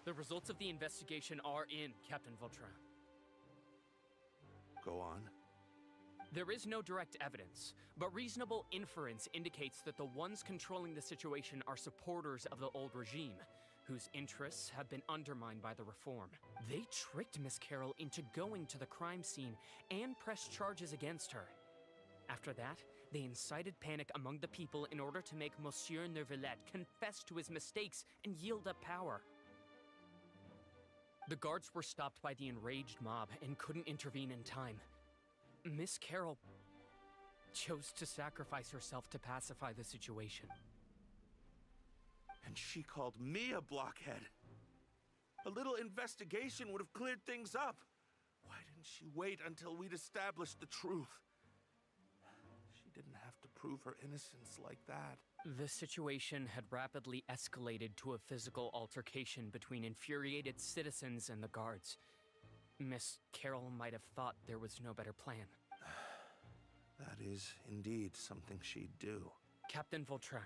The results of the investigation are in, Captain Vautrin. Go on. There is no direct evidence, but reasonable inference indicates that the ones controlling the situation are supporters of the old regime, whose interests have been undermined by the reform. They tricked Miss Carroll into going to the crime scene and pressed charges against her. After that, they incited panic among the people in order to make Monsieur Nervilette confess to his mistakes and yield up power. The guards were stopped by the enraged mob and couldn't intervene in time. Miss Carroll chose to sacrifice herself to pacify the situation. And she called me a blockhead. A little investigation would have cleared things up. Why didn't she wait until we'd established the truth? She didn't have to prove her innocence like that. The situation had rapidly escalated to a physical altercation between infuriated citizens and the guards. Miss Carroll might have thought there was no better plan. That is indeed something she'd do. Captain Vautrin,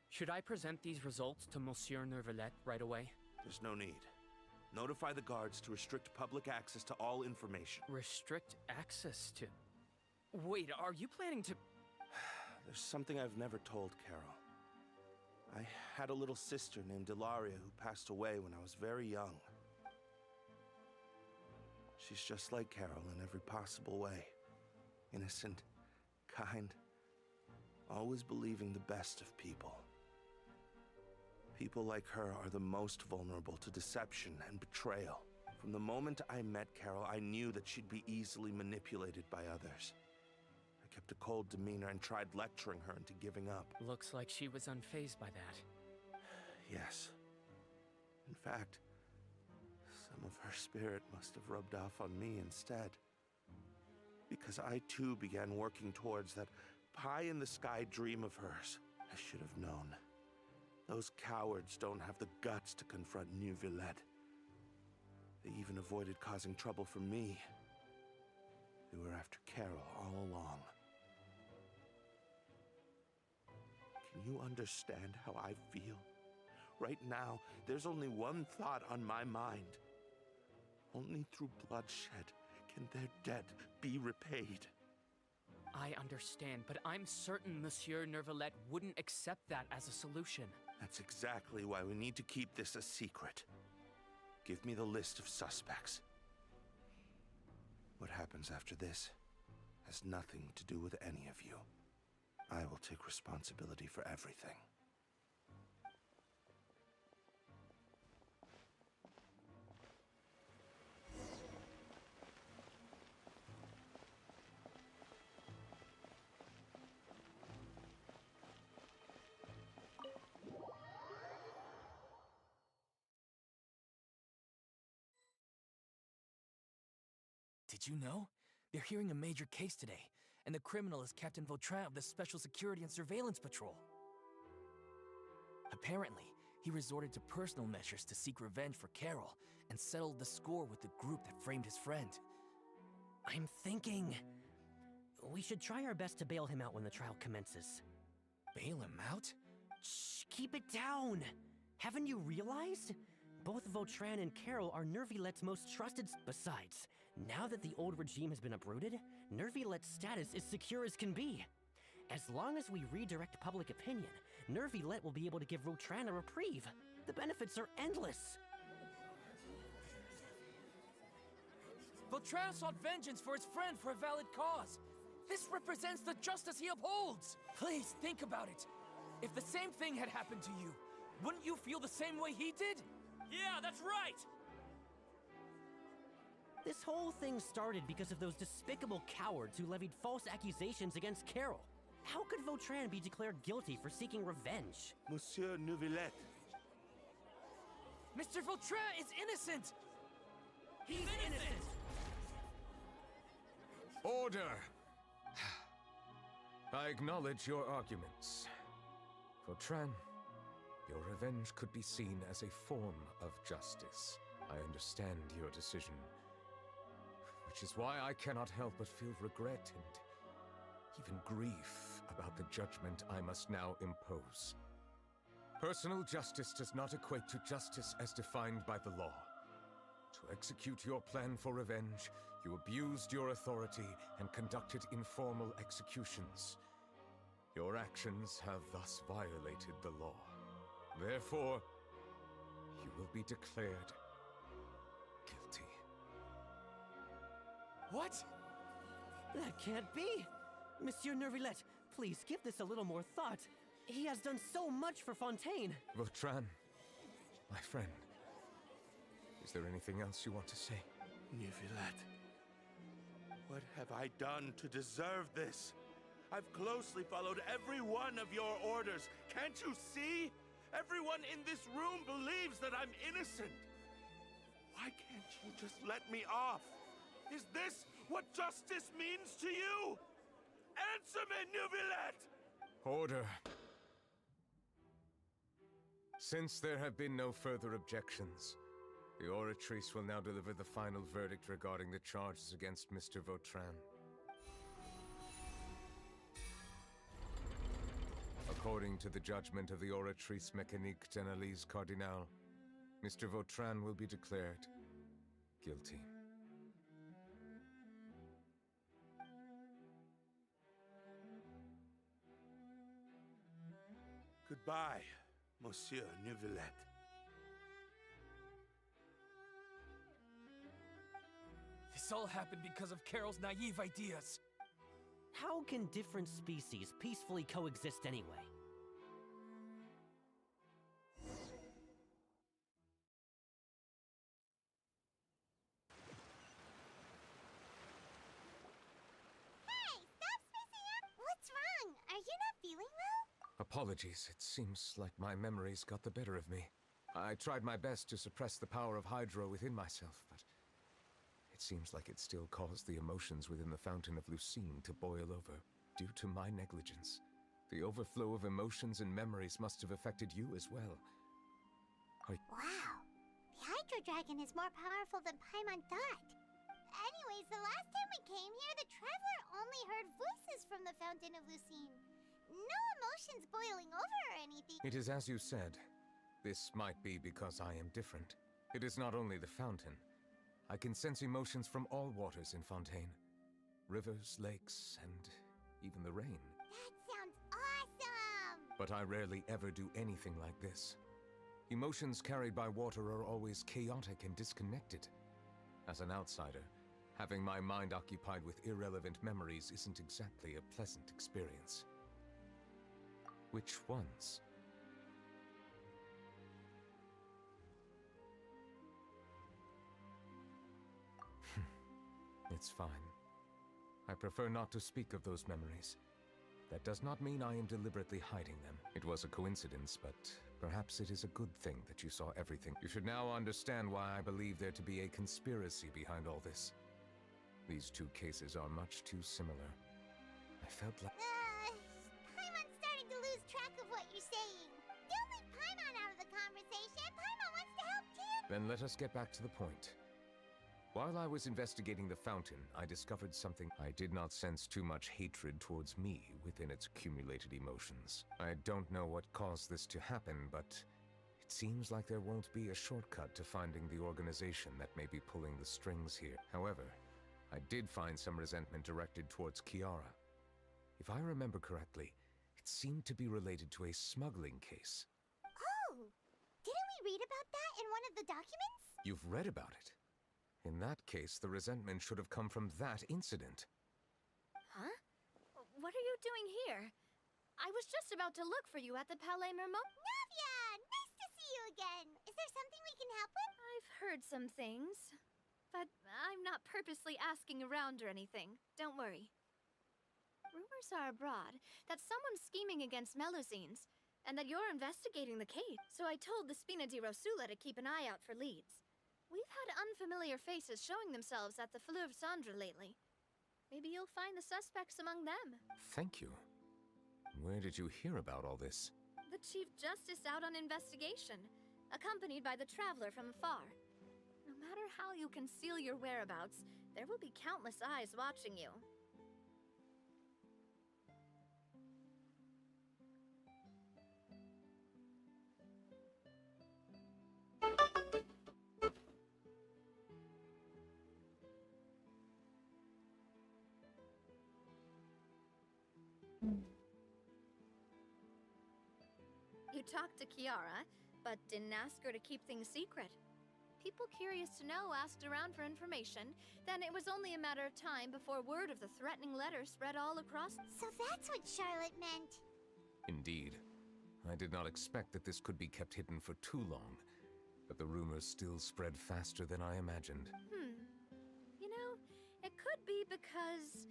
should I present these results to Monsieur Nervilette right away? There's no need. Notify the guards to restrict public access to all information. Restrict access to... Wait, are you planning to... There's something I've never told Carol. I had a little sister named Ilaria who passed away when I was very young. She's just like Carol in every possible way. Innocent, kind, always believing the best of people. People like her are the most vulnerable to deception and betrayal. From the moment I met Carol, I knew that she'd be easily manipulated by others. I kept a cold demeanor and tried lecturing her into giving up. Looks like she was unfazed by that. Yes. In fact, some of her spirit must have rubbed off on me instead. Because I too began working towards that pie-in-the-sky dream of hers. I should have known. Those cowards don't have the guts to confront Nervilette. They even avoided causing trouble for me. They were after Carol all along. Can you understand how I feel? Right now, there's only one thought on my mind. Only through bloodshed can their debt be repaid. I understand, but I'm certain Monsieur Nervilette wouldn't accept that as a solution. That's exactly why we need to keep this a secret. Give me the list of suspects. What happens after this has nothing to do with any of you. I will take responsibility for everything. Did you know? They're hearing a major case today, and the criminal is Captain Vautrin of the Special Security and Surveillance Patrol. Apparently, he resorted to personal measures to seek revenge for Carol and settled the score with the group that framed his friend. I'm thinking we should try our best to bail him out when the trial commences. Bail him out? Shh, keep it down! Haven't you realized? Both Vautrin and Carol are Nervilette's most trusted. Besides, now that the old regime has been uprooted, Nervilette's status is secure as can be. As long as we redirect public opinion, Nervilette will be able to give Vautrin a reprieve. The benefits are endless. Vautrin sought vengeance for his friend for a valid cause. This represents the justice he upholds. Please think about it. If the same thing had happened to you, wouldn't you feel the same way he did? Yeah, that's right! This whole thing started because of those despicable cowards who levied false accusations against Carol. How could Vautrin be declared guilty for seeking revenge? Monsieur Neuvillette. Mr. Vautrin is innocent! He's innocent! Order! I acknowledge your arguments. Vautrin, your revenge could be seen as a form of justice. I understand your decision, which is why I cannot help but feel regret and even grief about the judgment I must now impose. Personal justice does not equate to justice as defined by the law. To execute your plan for revenge, you abused your authority and conducted informal executions. Your actions have thus violated the law. Therefore, you will be declared guilty. What? That can't be! Monsieur Nervillette, please give this a little more thought. He has done so much for Fontaine. Vautrin, my friend, is there anything else you want to say? Neuvillette, what have I done to deserve this? I've closely followed every one of your orders. Can't you see? Everyone in this room believes that I'm innocent. Why can't you just let me off? Is this what justice means to you? Answer me, Neuvillette! Order. Since there have been no further objections, the Oratrice will now deliver the final verdict regarding the charges against Mr. Vautrin. According to the judgment of the Oratrice Mécanique d'Analyse Cardinale, Mr. Vautrin will be declared guilty. Goodbye, Monsieur Neuvillette. This all happened because of Carol's naive ideas. How can different species peacefully coexist anyway? Hey, stop spacing up! What's wrong? Are you not feeling well? Apologies, it seems like my memories got the better of me. I tried my best to suppress the power of Hydro within myself, but it seems like it still caused the emotions within the Fountain of Lucine to boil over, due to my negligence. The overflow of emotions and memories must have affected you as well. Wow. The Hydro Dragon is more powerful than Paimon thought. Anyways, the last time we came here, the Traveler only heard voices from the Fountain of Lucine. No emotions boiling over or anything. It is as you said. This might be because I am different. It is not only the fountain. I can sense emotions from all waters in Fontaine. Rivers, lakes, and even the rain. That sounds awesome! But I rarely ever do anything like this. Emotions carried by water are always chaotic and disconnected. As an outsider, having my mind occupied with irrelevant memories isn't exactly a pleasant experience. Which ones? It's fine. I prefer not to speak of those memories. That does not mean I am deliberately hiding them. It was a coincidence, but perhaps it is a good thing that you saw everything. You should now understand why I believe there to be a conspiracy behind all this. These two cases are much too similar. I felt like... Paimon's starting to lose track of what you're saying. Don't leave Paimon out of the conversation. Paimon wants to help too. Then let us get back to the point. While I was investigating the fountain, I discovered something. I did not sense too much hatred towards me within its accumulated emotions. I don't know what caused this to happen, but it seems like there won't be a shortcut to finding the organization that may be pulling the strings here. However, I did find some resentment directed towards Kiara. If I remember correctly, it seemed to be related to a smuggling case. Oh! Didn't we read about that in one of the documents? You've read about it? In that case, the resentment should have come from that incident. Huh? What are you doing here? I was just about to look for you at the Palais Mermont. Navia! Nice to see you again! Is there something we can help with? I've heard some things, but I'm not purposely asking around or anything. Don't worry. Rumors are abroad that someone's scheming against Melusines, and that you're investigating the case. So I told the Spina di Rosula to keep an eye out for leads. We've had unfamiliar faces showing themselves at the Fleuve Cendre lately. Maybe you'll find the suspects among them. Thank you. Where did you hear about all this? The Chief Justice out on investigation, accompanied by the Traveler from afar. No matter how you conceal your whereabouts, there will be countless eyes watching you. You talked to Kiara, but didn't ask her to keep things secret. People curious to know asked around for information, then it was only a matter of time before word of the threatening letter spread all across. So that's what Charlotte meant. Indeed. I did not expect that this could be kept hidden for too long, but the rumors still spread faster than I imagined. You know, it could be because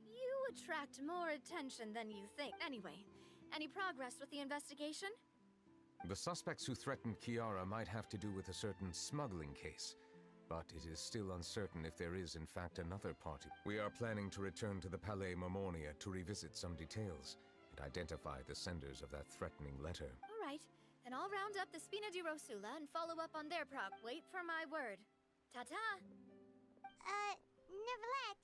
you attract more attention than you think. Anyway, any progress with the investigation? The suspects who threatened Kiara might have to do with a certain smuggling case, but it is still uncertain if there is in fact another party. We are planning to return to the Palais Marmonia to revisit some details and identify the senders of that threatening letter. All right, then I'll round up the Spina di Rosula and follow up on their prog. Wait for my word. Ta-ta! Neverlet,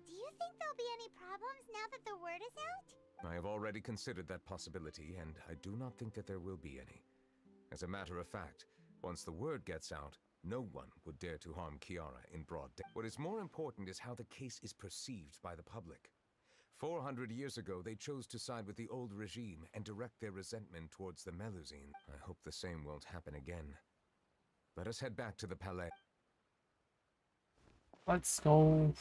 do you think there'll be any problems now that the word is out? I have already considered that possibility, and I do not think that there will be any. As a matter of fact, once the word gets out, no one would dare to harm Kiara in broad day. What is more important is how the case is perceived by the public. 400 years ago, they chose to side with the old regime and direct their resentment towards the Melusine. I hope the same won't happen again. Let us head back to the Palais. Let's go.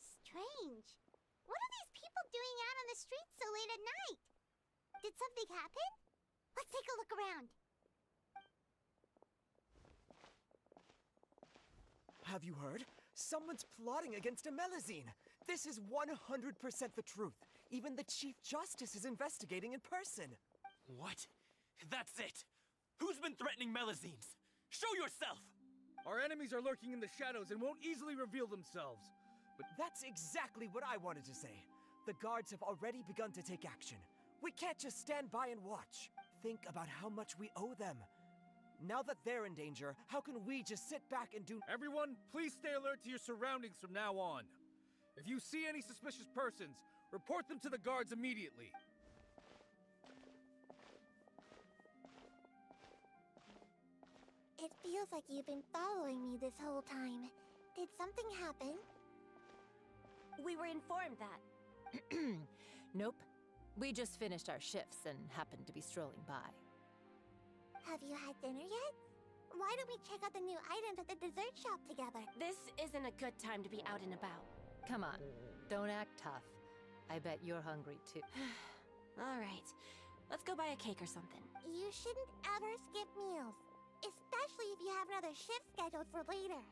Strange. What are these people doing out on the streets so late at night? Did something happen? Let's take a look around. Have you heard? Someone's plotting against a Melusine. This is 100% the truth. Even the Chief Justice is investigating in person. What? That's it! Who's been threatening Melusines? Show yourself! Our enemies are lurking in the shadows and won't easily reveal themselves. But that's exactly what I wanted to say. The guards have already begun to take action. We can't just stand by and watch. Think about how much we owe them. Now that they're in danger, how can we just sit back and do— Everyone, please stay alert to your surroundings from now on. If you see any suspicious persons, report them to the guards immediately. It feels like you've been following me this whole time. Did something happen? We were informed that. Nope. We just finished our shifts and happened to be strolling by. Have you had dinner yet? Why don't we check out the new items at the dessert shop together? This isn't a good time to be out and about. Come on, don't act tough. I bet you're hungry too. All right, let's go buy a cake or something. You shouldn't ever skip meals, especially if you have another shift scheduled for later.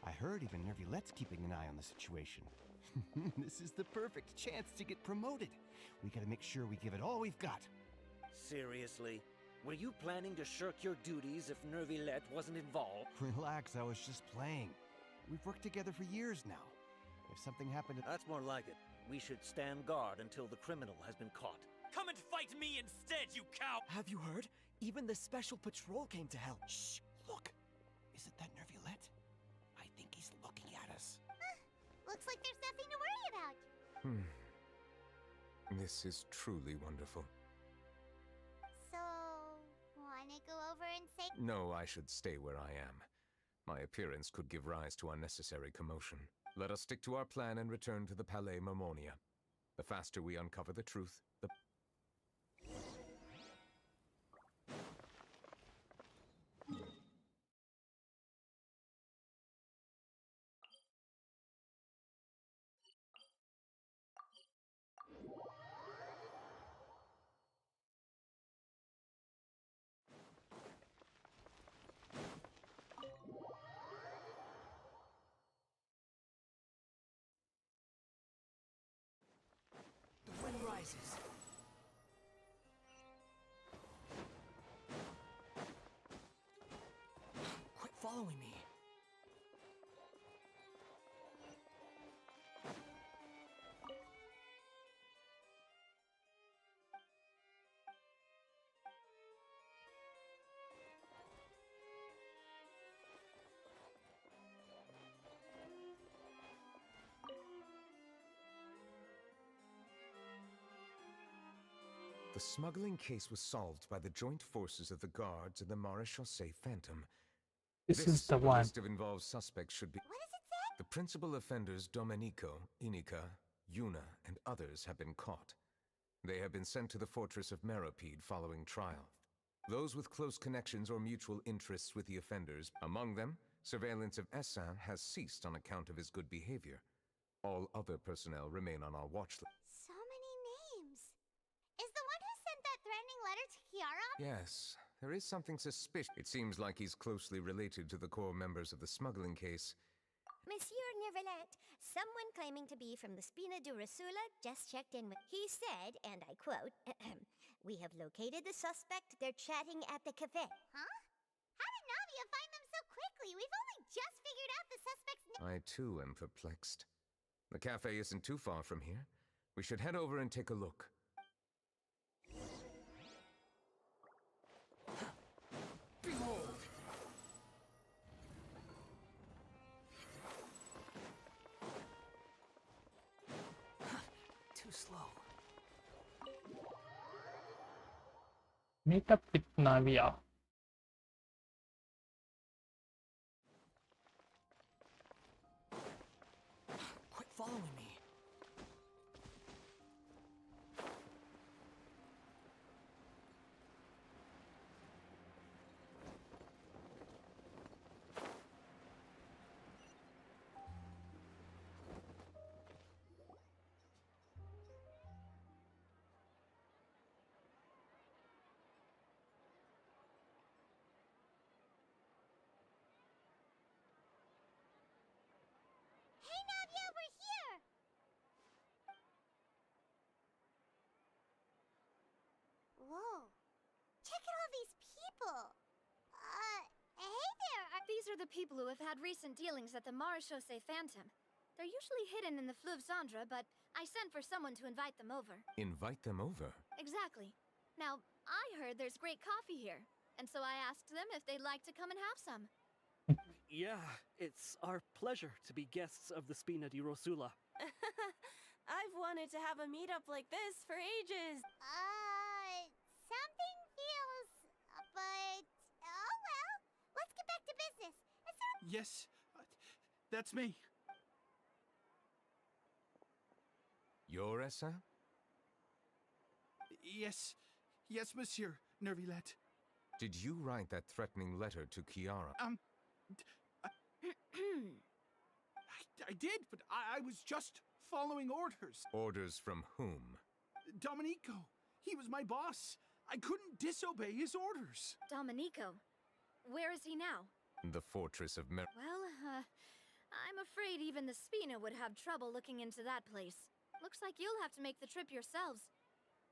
I heard even Nervilette's keeping an eye on the situation. This is the perfect chance to get promoted. We gotta make sure we give it all we've got. Seriously? Were you planning to shirk your duties if Nervilette wasn't involved? Relax, I was just playing. We've worked together for years now. If something happened to... That's more like it. We should stand guard until the criminal has been caught. Come and fight me instead, you cow! Have you heard? Even the special patrol came to help. Shh! Look! Isn't that Nervilette? I think he's looking at us. Looks like there's nothing to worry about. This is truly wonderful. So, wanna go over and say... No, I should stay where I am. My appearance could give rise to unnecessary commotion. Let us stick to our plan and return to the Palais Mermonia. The faster we uncover the truth, the... The wind rises. Quit following me. The smuggling case was solved by the joint forces of the guards and the Maréchaussée Phantom. This is the a one. list of involved suspects should be... What does it say? The principal offenders Domenico, Inica, Yuna, and others have been caught. They have been sent to the fortress of Meropide following trial. Those with close connections or mutual interests with the offenders, among them, surveillance of Essin has ceased on account of his good behavior. All other personnel remain on our watch list. So many names. Is the one who sent that threatening letter to Kiara? Yes, there is something suspicious. It seems like he's closely related to the core members of the smuggling case. Monsieur Nervilette, someone claiming to be from the Spina di Rosula just checked in with... He said, and I quote, "We have located the suspect. They're chatting at the cafe." Huh? How did Navia find them so quickly? We've only just figured out the suspect's name. I too am perplexed. The cafe isn't too far from here. We should head over and take a look. Behold! Too slow. Meet up with Navia. Quit following me. Hey, Navia, we're here! Whoa. Check out all these people. Hey there. These are the people who have had recent dealings at the Maréchaussée Phantom. They're usually hidden in the Fleuve Cendre, but I sent for someone to invite them over. Invite them over? Exactly. Now, I heard there's great coffee here, and so I asked them if they'd like to come and have some. Yeah, it's our pleasure to be guests of the Spina di Rosula. I've wanted to have a meetup like this for ages. Something feels... but... oh well. Let's get back to business. Yes, That's me. Your Essa? Yes. Yes, Monsieur Nervilette. Did you write that threatening letter to Kiara? I did, but I was just following orders. Orders from whom? Domenico. He was my boss. I couldn't disobey his orders. Domenico. Where is he now? The Fortress of Mer... Well, I'm afraid even the Spina would have trouble looking into that place. Looks like you'll have to make the trip yourselves.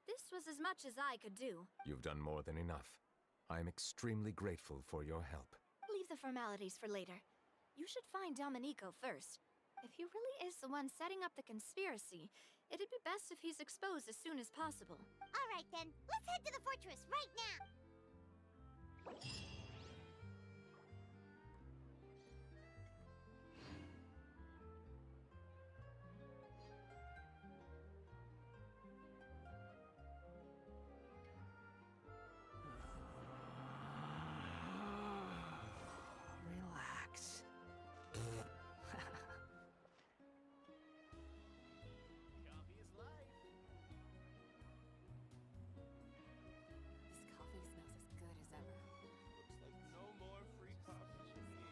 This was as much as I could do. You've done more than enough. I am extremely grateful for your help. Leave the formalities for later. You should find Domenico first. If he really is the one setting up the conspiracy, it'd be best if he's exposed as soon as possible. All right then, let's head to the fortress right now. Relax. This coffee smells as good as ever. Looks like no more free coffee for me.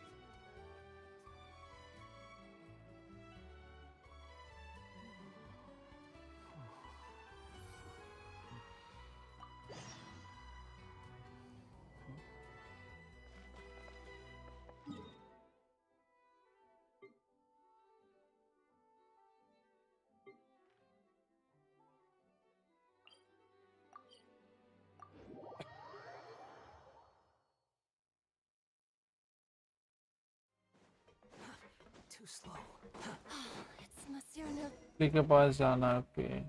Too slow. It's Monsieur Nerv... के पास जाना है पे.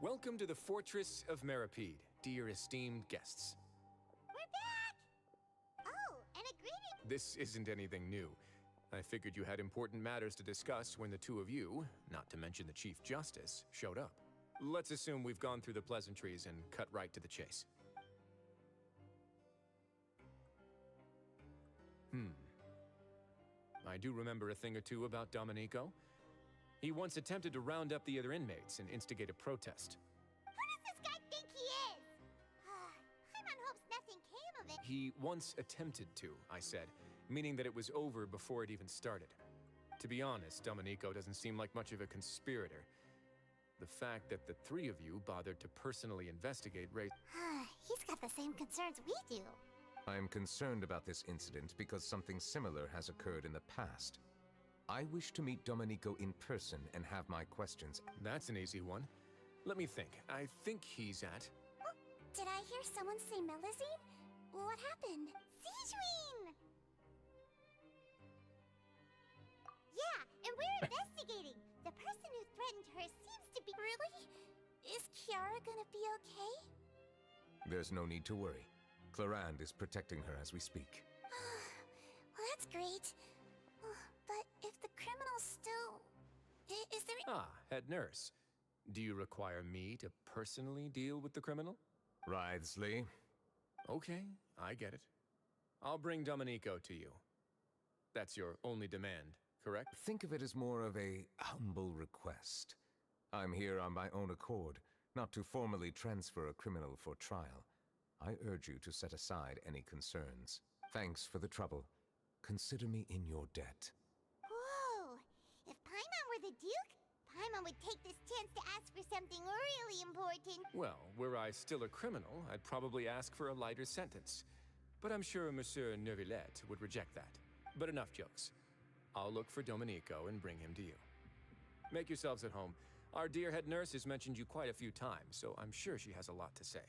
Welcome to the Fortress of Meripede, dear esteemed guests. We're back! Oh, and a greeting! This isn't anything new. I figured you had important matters to discuss when the two of you, not to mention the Chief Justice, showed up. Let's assume we've gone through the pleasantries and cut right to the chase. I do remember a thing or two about Domenico. He once attempted to round up the other inmates and instigate a protest. Who does this guy think he is? Hyman hopes nothing came of it. He once attempted to, I said, meaning that it was over before it even started. To be honest, Domenico doesn't seem like much of a conspirator. The fact that the three of you bothered to personally investigate He's got the same concerns we do. I am concerned about this incident because something similar has occurred in the past. I wish to meet Domenico in person and have my questions. That's an easy one. Let me think. I think he's at... Oh, did I hear someone say Melazine? What happened? Zebronics! Yeah, and we're investigating. The person who threatened her seems to be... Really? Is Kiara gonna be okay? There's no need to worry. Clarande is protecting her as we speak. Well, that's great. But if the criminal's still... Is there... Ah, head nurse. Do you require me to personally deal with the criminal? Wriothesley. Okay, I get it. I'll bring Domenico to you. That's your only demand, correct? Think of it as more of a humble request. I'm here on my own accord, not to formally transfer a criminal for trial. I urge you to set aside any concerns. Thanks for the trouble. Consider me in your debt. Whoa! If Paimon were the Duke, Paimon would take this chance to ask for something really important. Well, were I still a criminal, I'd probably ask for a lighter sentence. But I'm sure Monsieur Nervilette would reject that. But enough jokes. I'll look for Domenico and bring him to you. Make yourselves at home. Our dear head nurse has mentioned you quite a few times, so I'm sure she has a lot to say.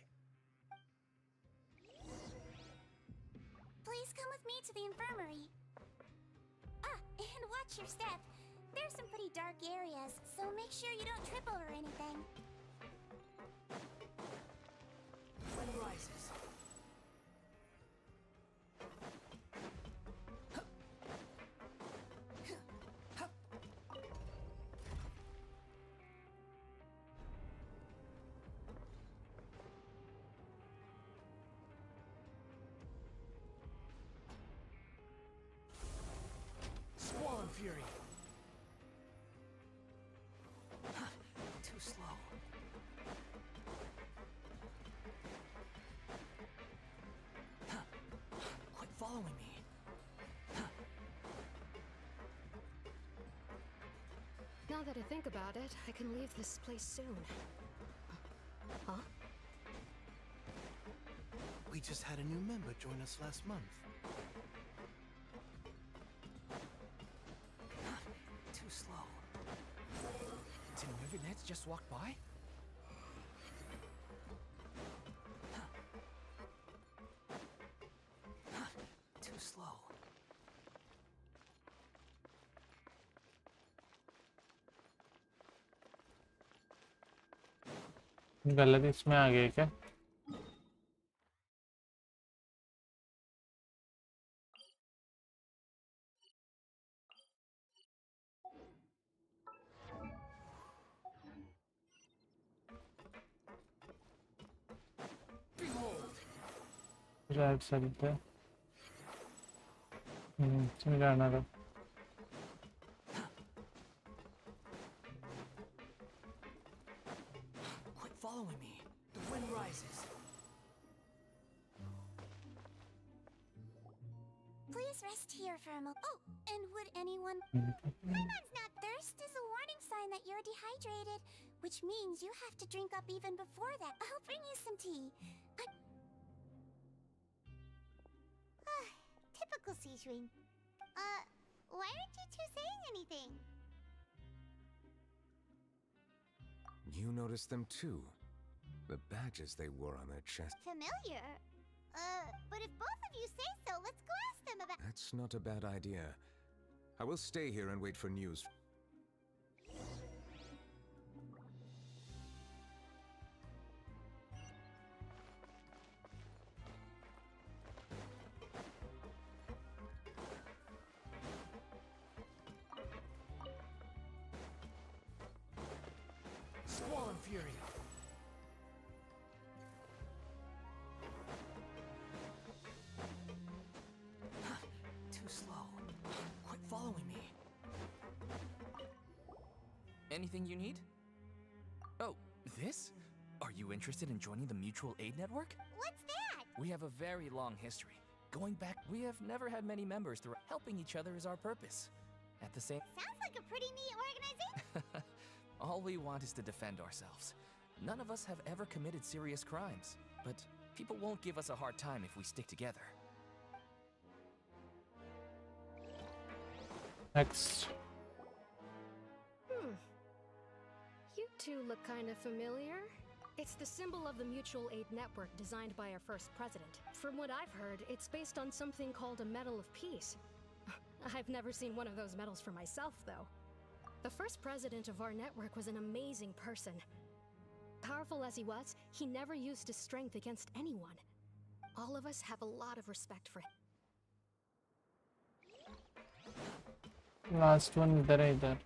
Please come with me to the infirmary. Ah, and watch your step. There's some pretty dark areas, so make sure you don't trip over anything. When rises. following me. Now that I think about it, I can leave this place soon. Huh? We just had a new member join us last month. Too slow. Did Nervilet just walk by? Too slow. गलत इसमें आ गया क्या? Right side पे जाना था. Quit following me. The wind rises. Please rest here for a moment. Oh, and would anyone... Clemon's not thirst is a warning sign that you're dehydrated, which means you have to drink up even before that. I'll bring you some tea. Typical Sejuin. Why aren't you two saying anything? You noticed them too. The badges they wore on their chest. Familiar? But if both of you say so, let's go ask them about... That's not a bad idea. I will stay here and wait for news. Squall and Fury. Too slow. Quit following me. Anything you need? Oh, this? Are you interested in joining the Mutual Aid Network? What's that? We have a very long history. Going back, we have never had many members through. Helping each other is our purpose. At the same... Sounds like a pretty neat organization. All we want is to defend ourselves. None of us have ever committed serious crimes, but people won't give us a hard time if we stick together. Next. You two look kind of familiar. It's the symbol of the Mutual Aid Network designed by our first president. From what I've heard, it's based on something called a Medal of Peace. I've never seen one of those medals for myself, though. The first president of our network was an amazing person. Powerful as he was, he never used his strength against anyone. All of us have a lot of respect for him. Last one इधर.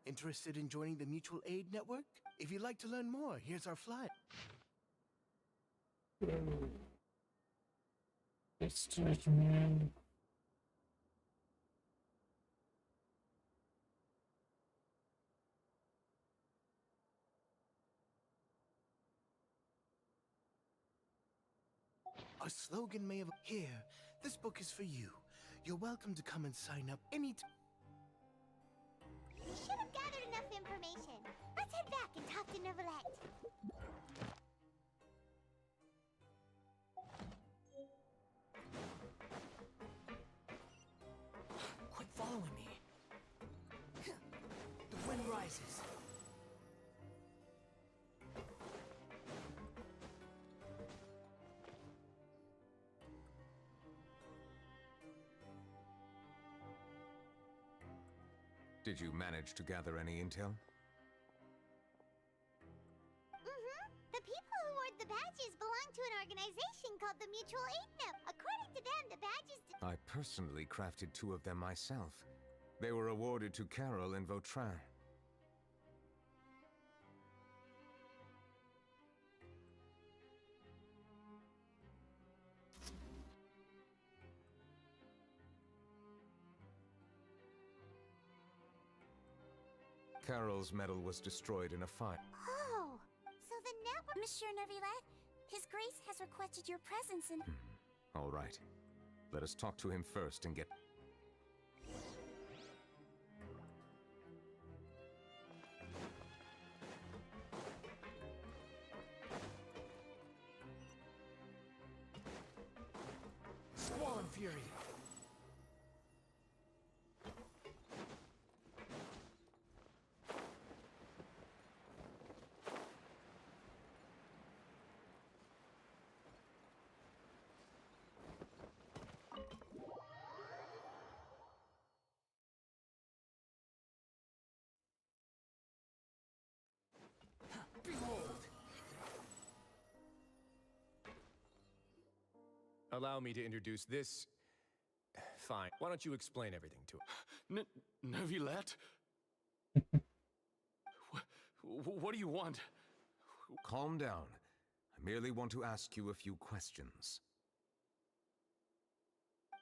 Interested in joining the Mutual Aid Network? If you'd like to learn more, here's our flyer. Extraction. Our slogan may have... Here, this book is for you. You're welcome to come and sign up anytime. We should have gathered enough information. Let's head back and talk to Nervilet. Quit following me. The wind rises. Did you manage to gather any intel? The people who award the badges belong to an organization called the Mutual Aid Network. According to them, the badges... I personally crafted 2 of them myself. They were awarded to Carol and Vautrin. Carol's medal was destroyed in a fire. Oh, so the network... Monsieur Nervilet, His Grace has requested your presence and... All right. Let us talk to him first and get... Squall and Fury! Behold! Allow me to introduce this... Fine. Why don't you explain everything to him? Neuvillette? What do you want? Calm down. I merely want to ask you a few questions.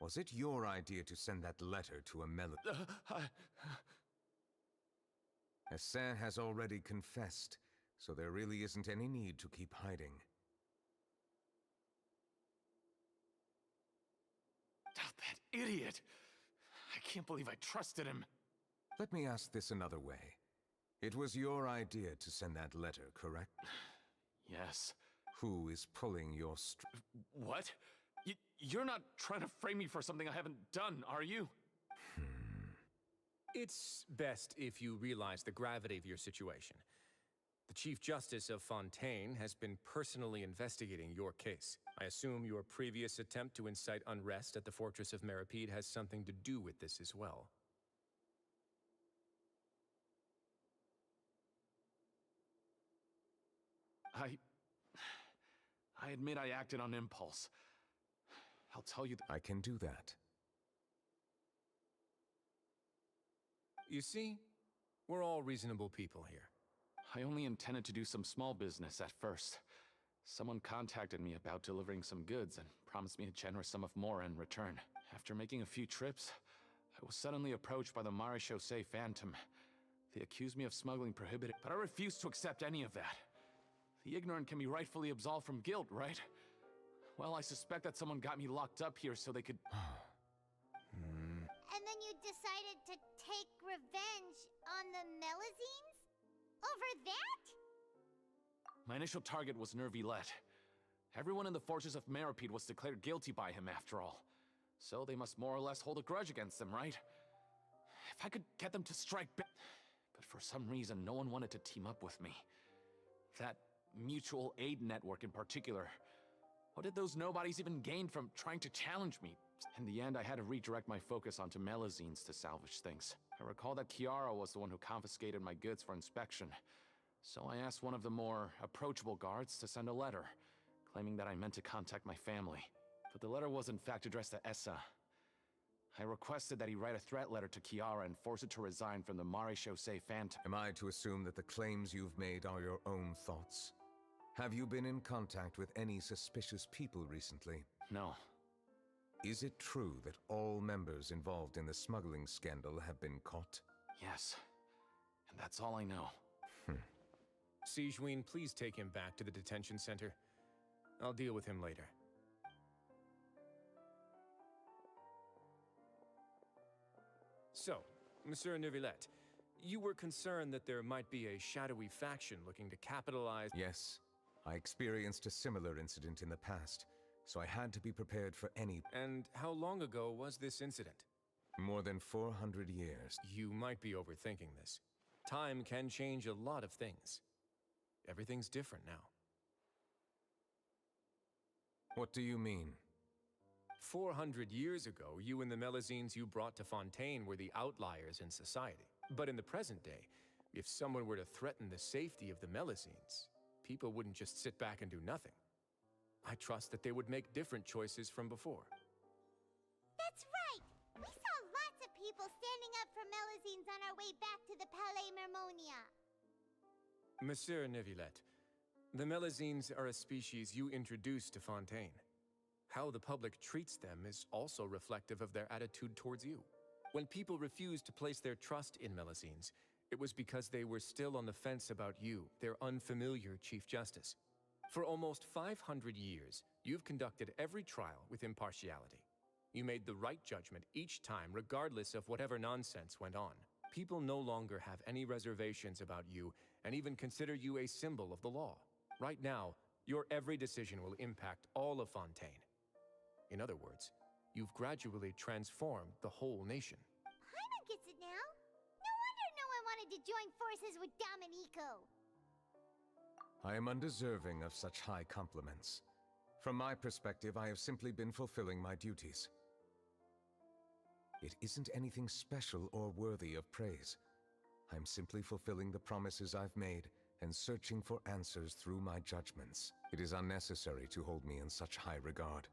Was it your idea to send that letter to a melody? Hassan has already confessed, so there really isn't any need to keep hiding. That idiot! I can't believe I trusted him. Let me ask this another way. It was your idea to send that letter, correct? Yes. Who is pulling your What? You're not trying to frame me for something I haven't done, are you? It's best if you realize the gravity of your situation. The Chief Justice of Fontaine has been personally investigating your case. I assume your previous attempt to incite unrest at the Fortress of Meripede has something to do with this as well. I admit I acted on impulse. I'll tell you I can do that. You see, we're all reasonable people here. I only intended to do some small business at first. Someone contacted me about delivering some goods and promised me a generous sum of more in return. After making a few trips, I was suddenly approached by the Marechaussee Phantom. They accused me of smuggling prohibited, but I refused to accept any of that. The ignorant can be rightfully absolved from guilt, right? Well, I suspect that someone got me locked up here so they could... And then you decided to take revenge on the Melazines? Over that? My initial target was Neuvillette. Everyone in the Fortress of Meripede was declared guilty by him after all. So they must more or less hold a grudge against him, right? If I could get them to strike back... But for some reason, no one wanted to team up with me. That mutual aid network in particular. What did those nobodies even gain from trying to challenge me? In the end, I had to redirect my focus onto Melazines to salvage things. I recall that Chiara was the one who confiscated my goods for inspection. So I asked one of the more approachable guards to send a letter, claiming that I meant to contact my family. But the letter was in fact addressed to Essa. I requested that he write a threat letter to Chiara and force her to resign from the Marechaussee Phantom. Am I to assume that the claims you've made are your own thoughts? Have you been in contact with any suspicious people recently? No. Is it true that all members involved in the smuggling scandal have been caught? Yes. And that's all I know. Sigewinne, please take him back to the detention center. I'll deal with him later. So, Monsieur Neuvillette, you were concerned that there might be a shadowy faction looking to capitalize... Yes. I experienced a similar incident in the past, so I had to be prepared for any... And how long ago was this incident? More than 400 years. You might be overthinking this. Time can change a lot of things. Everything's different now. What do you mean? 400 years ago, you and the Melazines you brought to Fontaine were the outliers in society. But in the present day, if someone were to threaten the safety of the Melazines, people wouldn't just sit back and do nothing. I trust that they would make different choices from before. That's right! We saw lots of people standing up for Melazines on our way back to the Palais Mermonia. Monsieur Neuvillette, the Melazines are a species you introduced to Fontaine. How the public treats them is also reflective of their attitude towards you. When people refused to place their trust in Melazines, it was because they were still on the fence about you, their unfamiliar Chief Justice. For almost 500 years, you've conducted every trial with impartiality. You made the right judgment each time, regardless of whatever nonsense went on. People no longer have any reservations about you and even consider you a symbol of the law. Right now, your every decision will impact all of Fontaine. In other words, you've gradually transformed the whole nation. Paimon gets it now. No wonder no one wanted to join forces with Domenico. I am undeserving of such high compliments. From my perspective, I have simply been fulfilling my duties. It isn't anything special or worthy of praise. I'm simply fulfilling the promises I've made and searching for answers through my judgments. It is unnecessary to hold me in such high regard.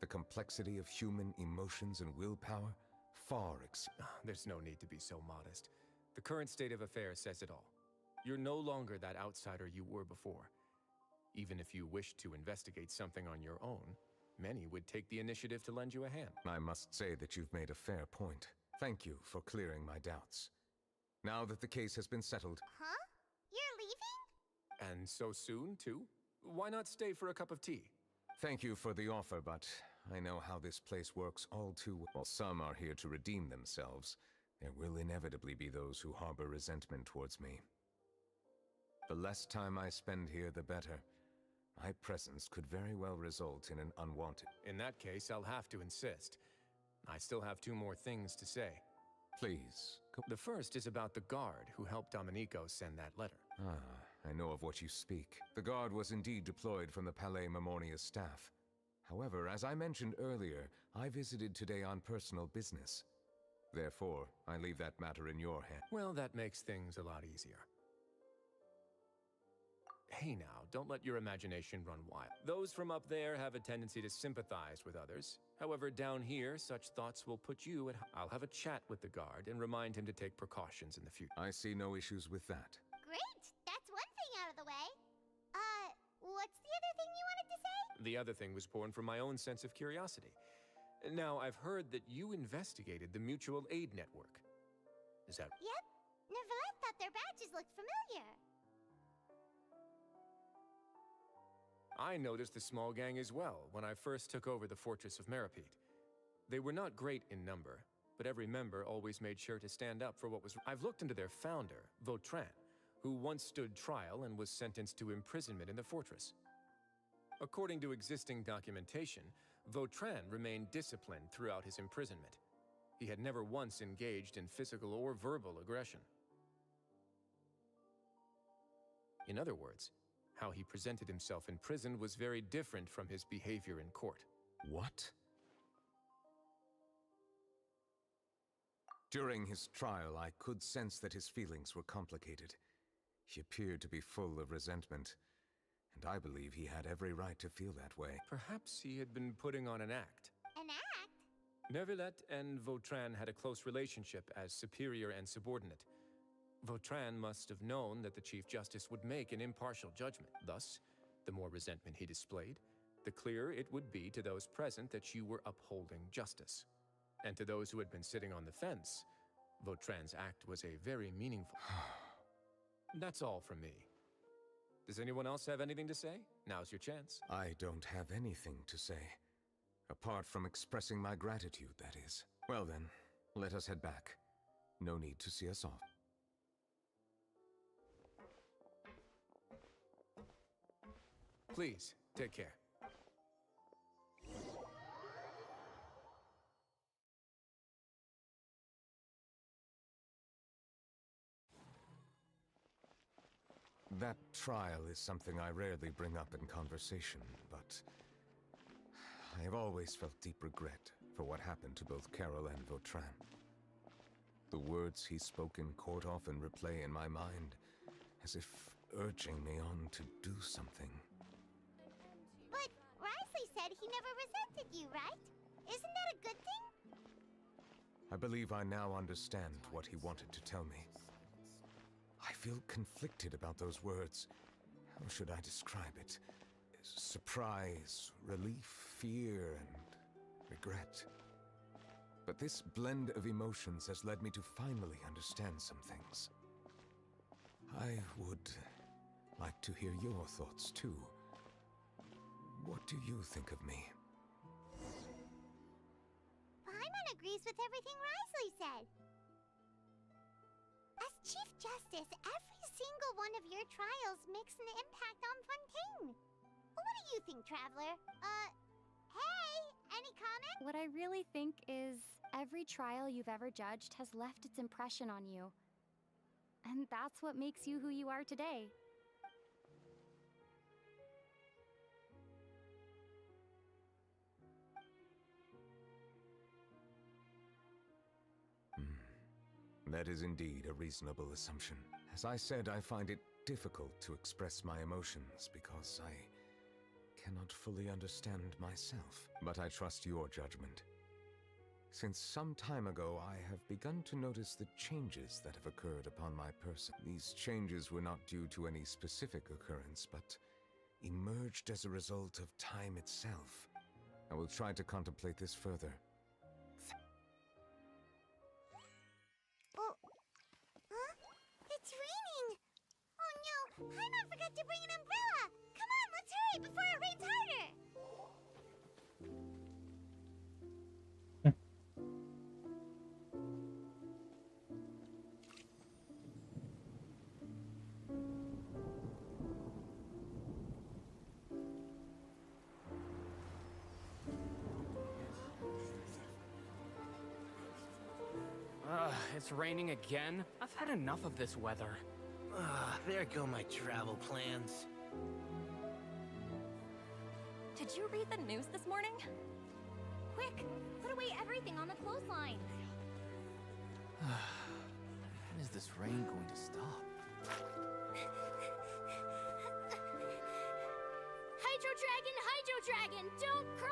The complexity of human emotions and willpower far exceeds. There's no need to be so modest. The current state of affairs says it all. You're no longer that outsider you were before. Even if you wished to investigate something on your own, many would take the initiative to lend you a hand. I must say that you've made a fair point. Thank you for clearing my doubts. Now that the case has been settled... Huh? You're leaving? And so soon, too? Why not stay for a cup of tea? Thank you for the offer, but I know how this place works all too well. While some are here to redeem themselves, there will inevitably be those who harbor resentment towards me. The less time I spend here, the better. My presence could very well result in an unwanted... In that case, I'll have to insist. I still have 2 more things to say. Please. The first is about the guard who helped Domenico send that letter. Ah, I know of what you speak. The guard was indeed deployed from the Palais Memornia staff. However, as I mentioned earlier, I visited today on personal business. Therefore, I leave that matter in your hands. Well, that makes things a lot easier. Hey now, don't let your imagination run wild. Those from up there have a tendency to sympathize with others. However, down here, such thoughts will put you at... I'll have a chat with the guard and remind him to take precautions in the future. I see no issues with that. Great! That's one thing out of the way. What's the other thing you wanted to say? The other thing was born from my own sense of curiosity. Now, I've heard that you investigated the mutual aid network. Is that... Yep. Neuvillette thought their badges looked familiar. I noticed the small gang as well when I first took over the fortress of Meripede. They were not great in number, but every member always made sure to stand up for what was... I've looked into their founder, Vautrin, who once stood trial and was sentenced to imprisonment in the fortress. According to existing documentation, Vautrin remained disciplined throughout his imprisonment. He had never once engaged in physical or verbal aggression. In other words, how he presented himself in prison was very different from his behavior in court. What? During his trial, I could sense that his feelings were complicated. He appeared to be full of resentment, and I believe he had every right to feel that way. Perhaps he had been putting on an act. An act? Neuvillette and Vautrin had a close relationship as superior and subordinate. Vautrin must have known that the Chief Justice would make an impartial judgment. Thus, the more resentment he displayed, the clearer it would be to those present that you were upholding justice. And to those who had been sitting on the fence, Vautrin's act was a very meaningful... That's all from me. Does anyone else have anything to say? Now's your chance. I don't have anything to say. Apart from expressing my gratitude, that is. Well then, let us head back. No need to see us off. Please, take care. That trial is something I rarely bring up in conversation, but I have always felt deep regret for what happened to both Carol and Vautrin. The words he spoke in court often replay in my mind, as if urging me on to do something. But Risley said he never resented you, right? Isn't that a good thing? I believe I now understand what he wanted to tell me. I feel conflicted about those words. How should I describe it? Surprise, relief, fear, and regret. But this blend of emotions has led me to finally understand some things. I would like to hear your thoughts too, What do you think of me? Paimon agrees with everything Risley said. As Chief Justice, every single one of your trials makes an impact on Fontaine. What do you think, Traveler? Hey, any comment? What I really think is every trial you've ever judged has left its impression on you. And that's what makes you who you are today. That is indeed a reasonable assumption. As I said, I find it difficult to express my emotions because I cannot fully understand myself. But I trust your judgment. Since some time ago, I have begun to notice the changes that have occurred upon my person. These changes were not due to any specific occurrence, but emerged as a result of time itself. I will try to contemplate this further. Oh, huh? It's raining! Oh no, Paimon forgot to bring an umbrella! Come on, let's hurry before it rains harder! It's raining again? I've had enough of this weather. There go my travel plans. Did you read the news this morning? Quick, put away everything on the clothesline. When is this rain going to stop? Hydro Dragon, don't cry!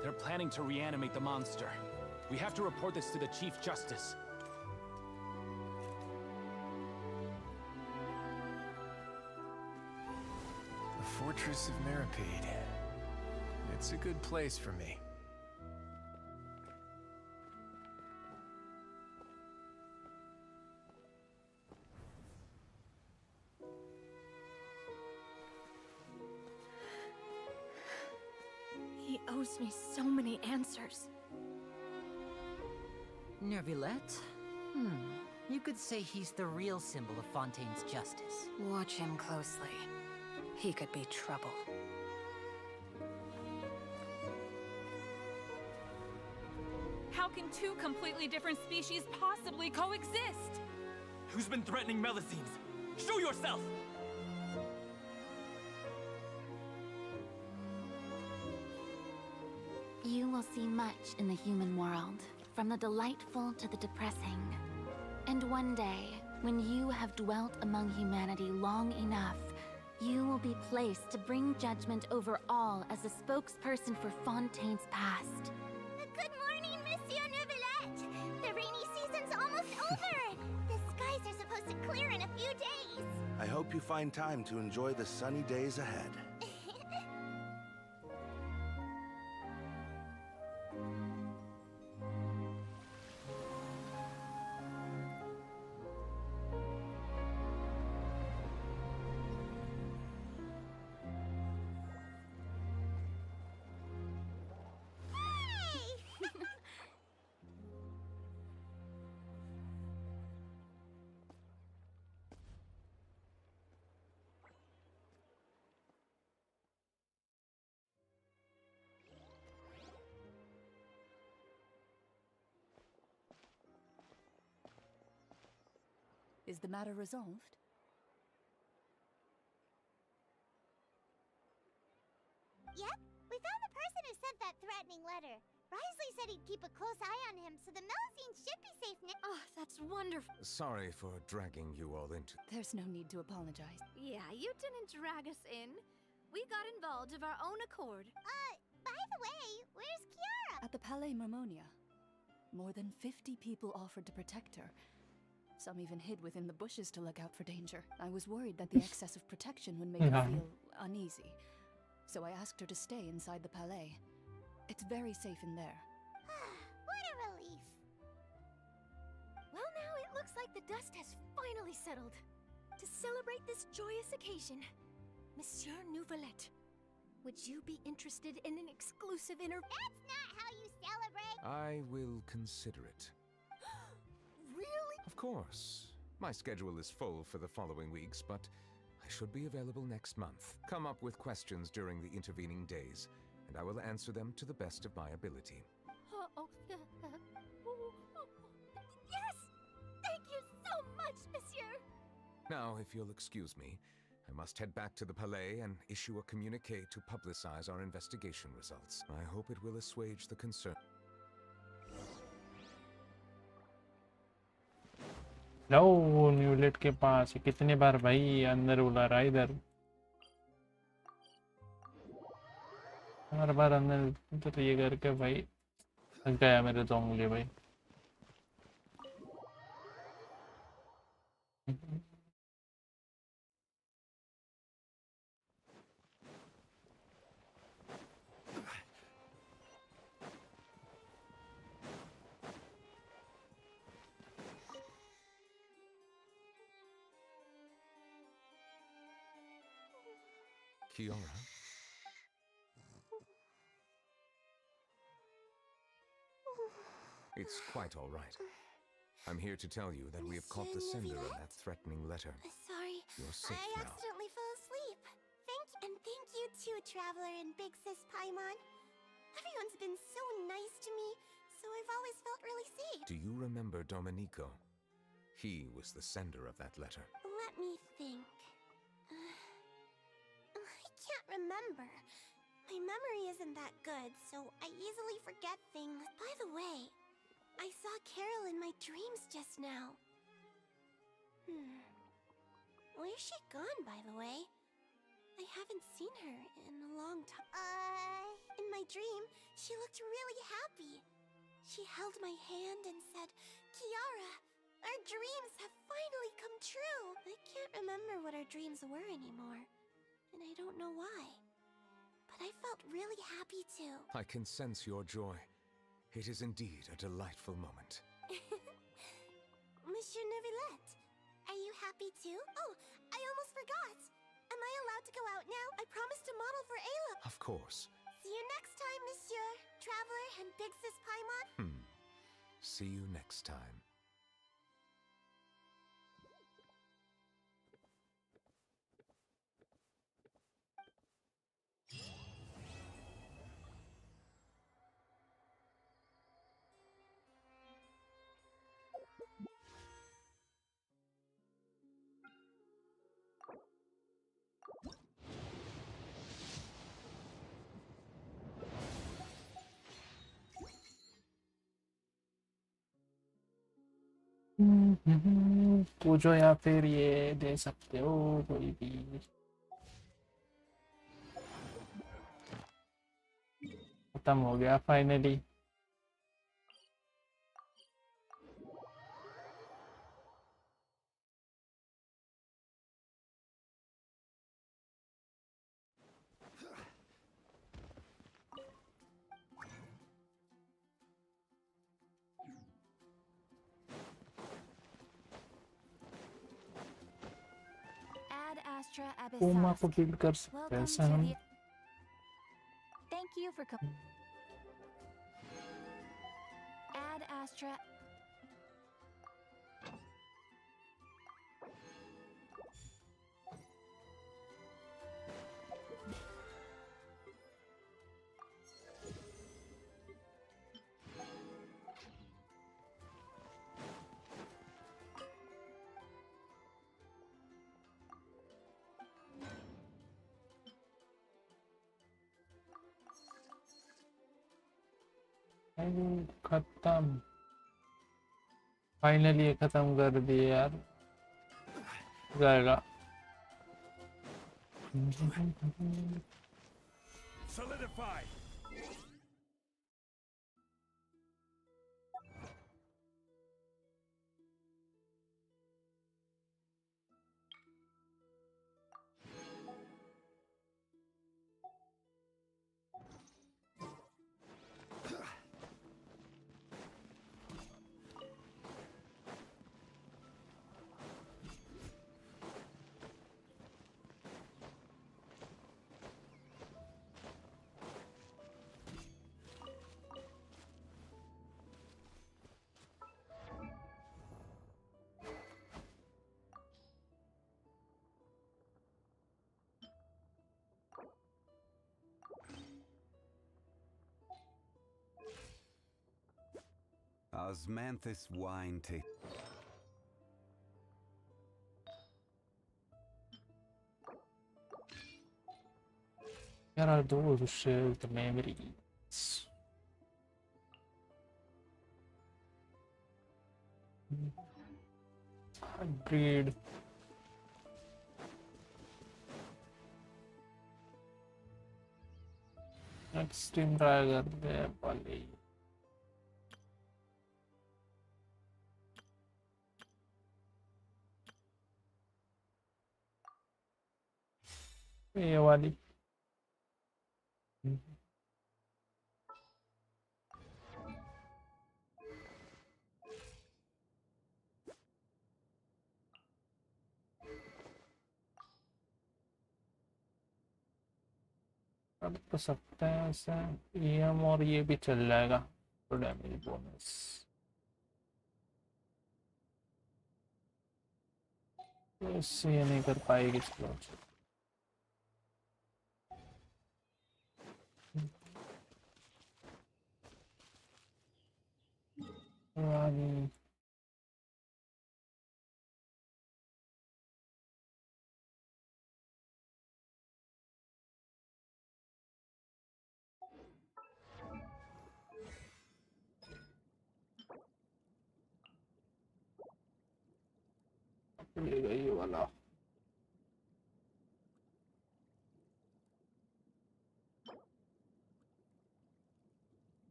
They're planning to reanimate the monster. We have to report this to the Chief Justice. The Fortress of Maripede. It's a good place for me. He owes me so many answers. Nervillette? You could say he's the real symbol of Fontaine's justice. Watch him closely. He could be trouble. How can two completely different species possibly coexist? Who's been threatening Melusines? Show yourself! You will see much in the human world, from the delightful to the depressing. And one day, when you have dwelt among humanity long enough, you will be placed to bring judgment over all as a spokesperson for Fontaine's past. Good morning, Monsieur Neuvillette! The rainy season's almost over! The skies are supposed to clear in a few days! I hope you find time to enjoy the sunny days ahead. Is the matter resolved? Yep, we found the person who sent that threatening letter. Risley said he'd keep a close eye on him, so the Melusines should be safe now. Oh, that's wonderful. Sorry for dragging you all into... There's no need to apologize. Yeah, you didn't drag us in. We got involved of our own accord. By the way, where's Kiara? At the Palais Marmonia. More than 50 people offered to protect her. Some even hid within the bushes to look out for danger. I was worried that the excess of protection would make her feel uneasy. so I asked her to stay inside the palais. It's very safe in there. What a relief. Well, now it looks like the dust has finally settled. To celebrate this joyous occasion, Monsieur Nouvelette, would you be interested in an exclusive That's not how you celebrate! I will consider it. Really? Of course. My schedule is full for the following weeks, but I should be available next month. Come up with questions during the intervening days, and I will answer them to the best of my ability. Yes! Thank you so much, Monsieur! Now, if you'll excuse me, I must head back to the Palais and issue a communique to publicize our investigation results. I hope it will assuage the concern. लो न्यूलेट के पास कितने बार भाई अंदर बुला रहा है इधर हर बार अंदर ये करके भाई थक गया मेरे तो उंगली भाई Kiara? It's quite all right. I'm here to tell you that we have caught the sender of that threatening letter. Sorry, You're safe I now. accidentally fell asleep. Thank you too, Traveler and Big Sis Paimon. Everyone's been so nice to me, so I've always felt really safe. Do you remember Domenico? He was the sender of that letter. Let me think. I can't remember. My memory isn't that good, so I easily forget things. By the way, I saw Carol in my dreams just now. Where's she gone, by the way? I haven't seen her in a long time. In my dream, she looked really happy. She held my hand and said, "Kiara, our dreams have finally come true." I can't remember what our dreams were anymore, and I don't know why. But I felt really happy too. I can sense your joy. It is indeed a delightful moment. Monsieur Neuvillette, are you happy too? Oh, I almost forgot. Am I allowed to go out now? I promised to model for Ayla. Of course. See you next time, Monsieur, Traveler, and Big Sis Paimon. See you next time. पूछो या फिर ये दे सकते हो कोई भी खत्म हो गया फाइनली पूमा को बिल्ड कर सकते हैं ऐसा हम Thank you for coming. Ad Astra. खत्म फाइनली खत्म कर दिए यार जाएगा Solidify. Osmanthus wine taste. Where are those who share the memories? Hybrid. Extreme try करते हैं पहले. ये वाली. अब तो सकते हैं ऐसे EM और ये भी चल जाएगा तो डैमेज बोनस. तो इससे ये नहीं कर पाएगी स्लॉट. रानी लेगा ये वाला.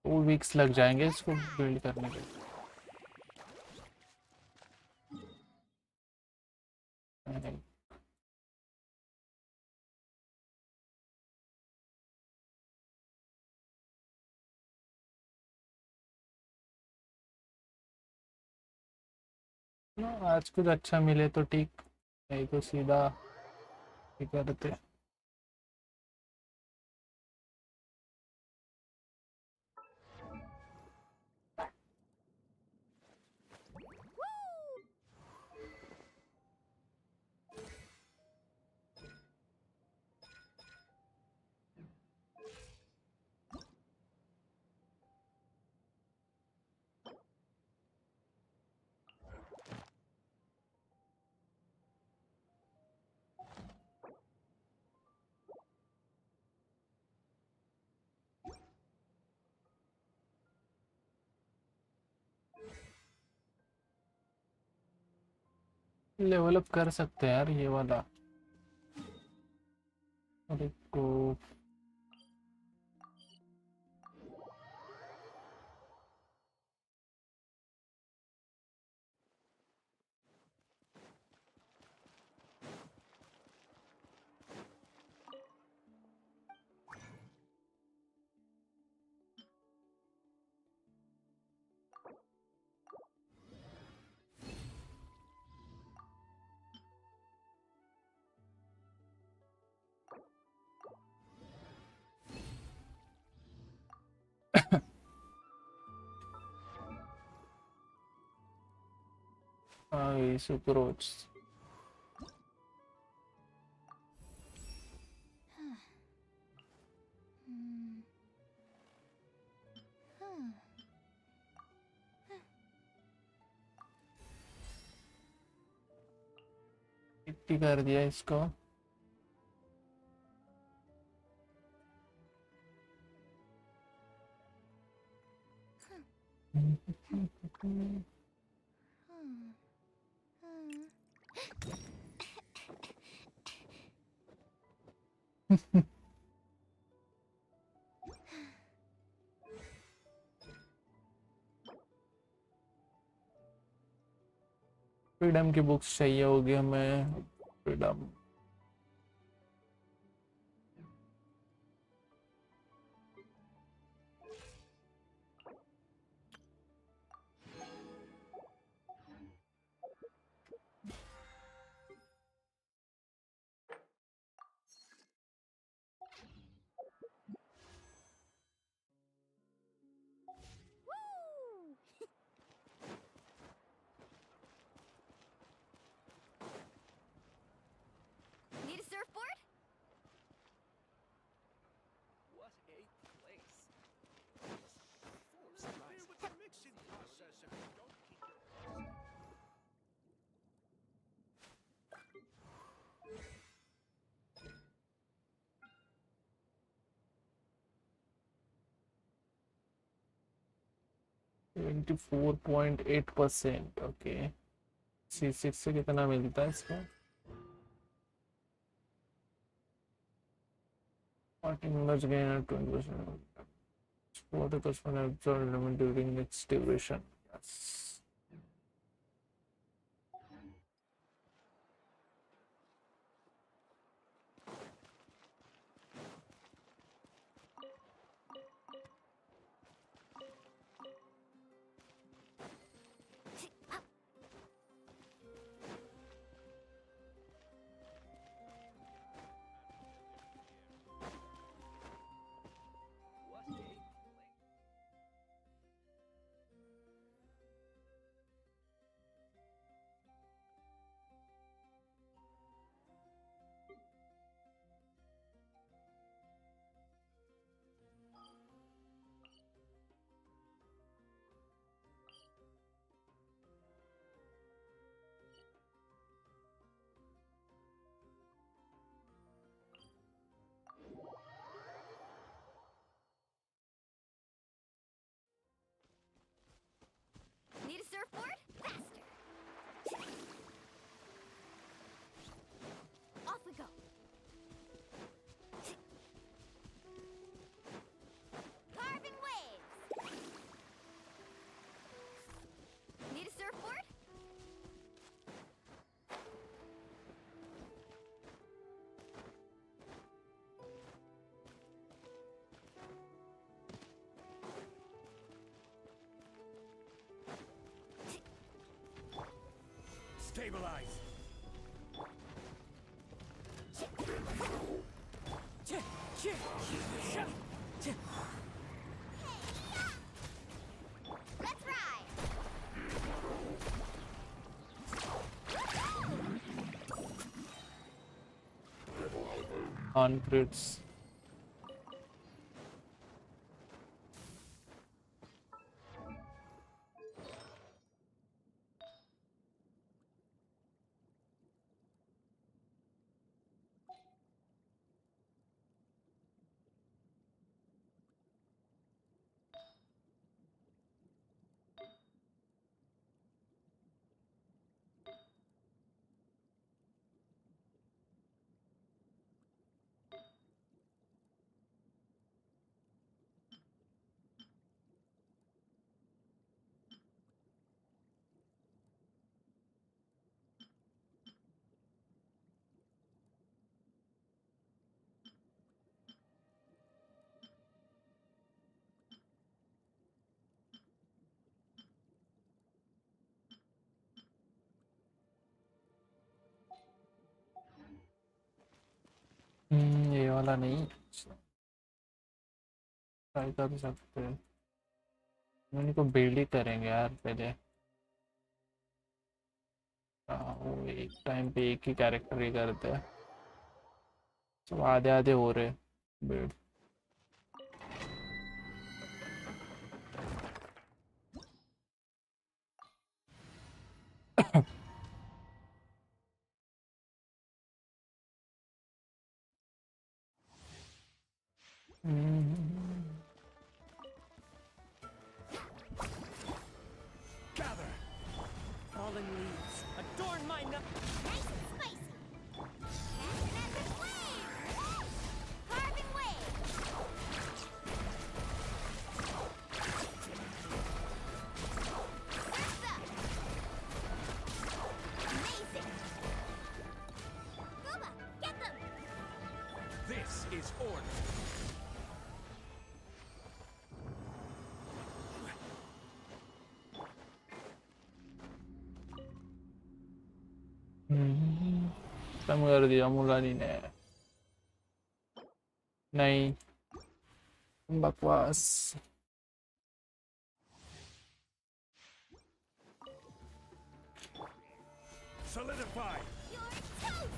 टू वीक्स लग जाएंगे इसको बिल्ड करने के लिए. आज कुछ अच्छा मिले तो ठीक, नहीं तो सीधा करते. लेवल अप कर सकते हैं यार ये वाला. अरे को आई सुक्रोज. कितनी कर दिया इसको. फ्रीडम की बुक्स चाहिए होगी हमें. फ्रीडम 24.8%. ओके C6 से कितना मिलता है इसका? Party members gain a 20% for the customer absorb element during its duration. Yes. Need a surfboard? Faster! Off we go! Carving waves! Need a surfboard? Stabilize. Let's ride! On grids. ये वाला नहीं try कर सकते हैं। इनको build ही करेंगे यार पहले। वो एक टाइम पे एक ही कैरेक्टर ही करते हैं, सब आधे आधे हो रहे build. Gather. Fallen leaves. Adorn my Nice and spicy! Tremendous wave! Carving wave! Surf's up! Amazing! Goba, get them! This is order. खत्म कर दिया मुलानी ने। नहीं बकवास। Solidify. You're toast!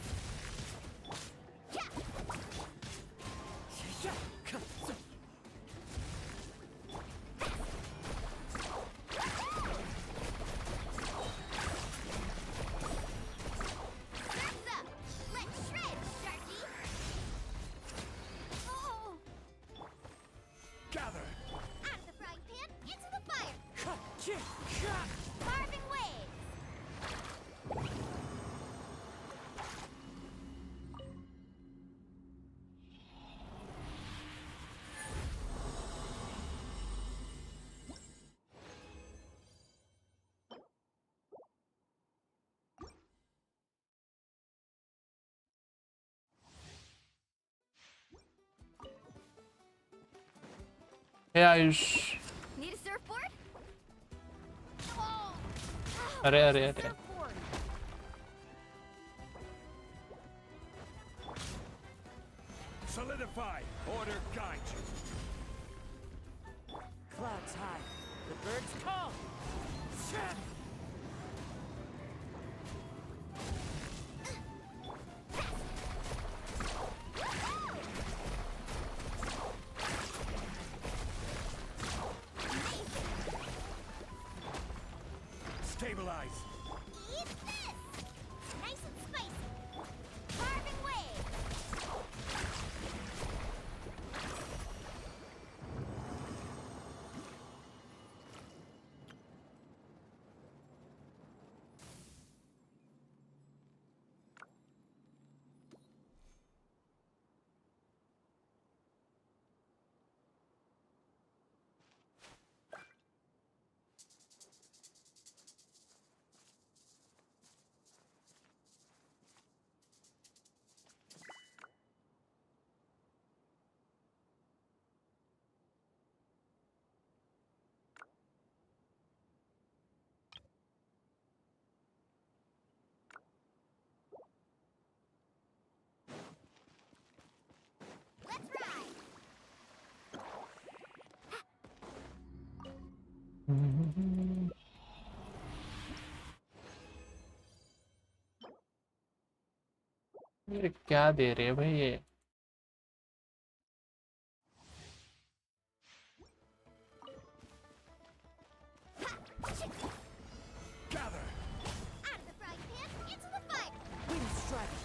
Surf's up! Let's shred, Sharky! Oh! Gather. Out of the frying pan, into the fire! Carving waves. Hey Ayush. Need a surfboard? अरे अरे अरे. Solidify. Order guide you. Clouds high. The birds call. Stabilize. Eat this! Nice and spicy. Carving waves. ये क्या दे रहे हैं भाई ये? Gather. Out of the frying pan, into the fire. Wind strike.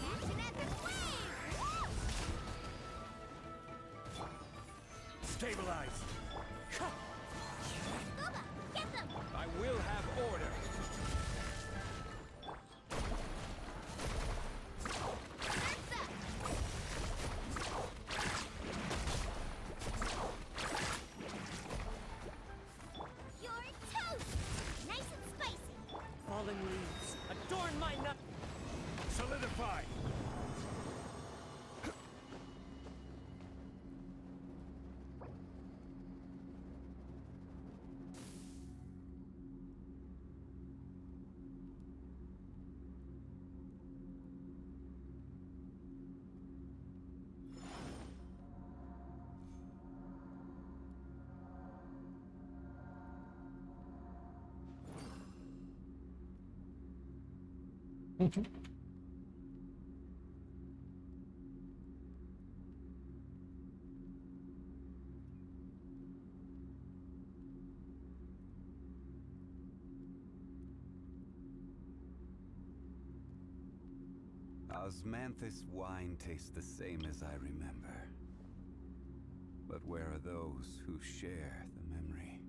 Catch an epic wave. Stabilize. Boba, get them. I will have order. You're toast. Nice and spicy. Fallen leaves. Adorn my nut. Solidify. Osmanthus wine tastes the same as I remember. But where are those who share the memory?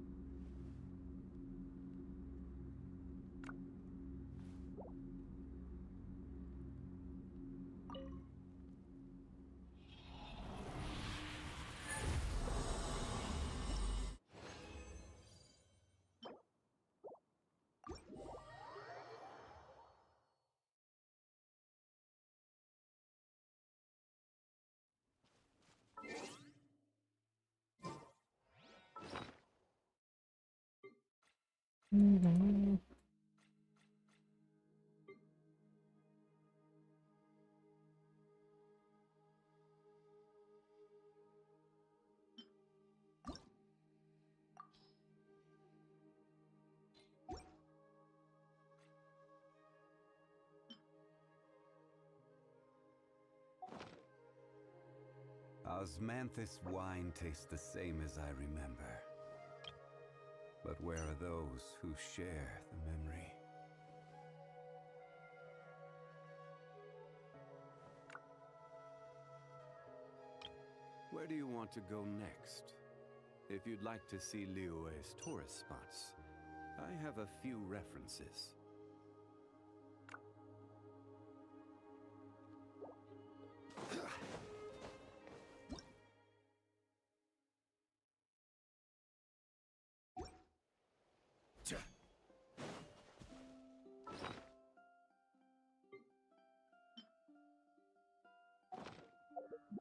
Osmanthus wine tastes the same as I remember. But where are those who share the memory? Where do you want to go next? If you'd like to see Liyue's tourist spots, I have a few references.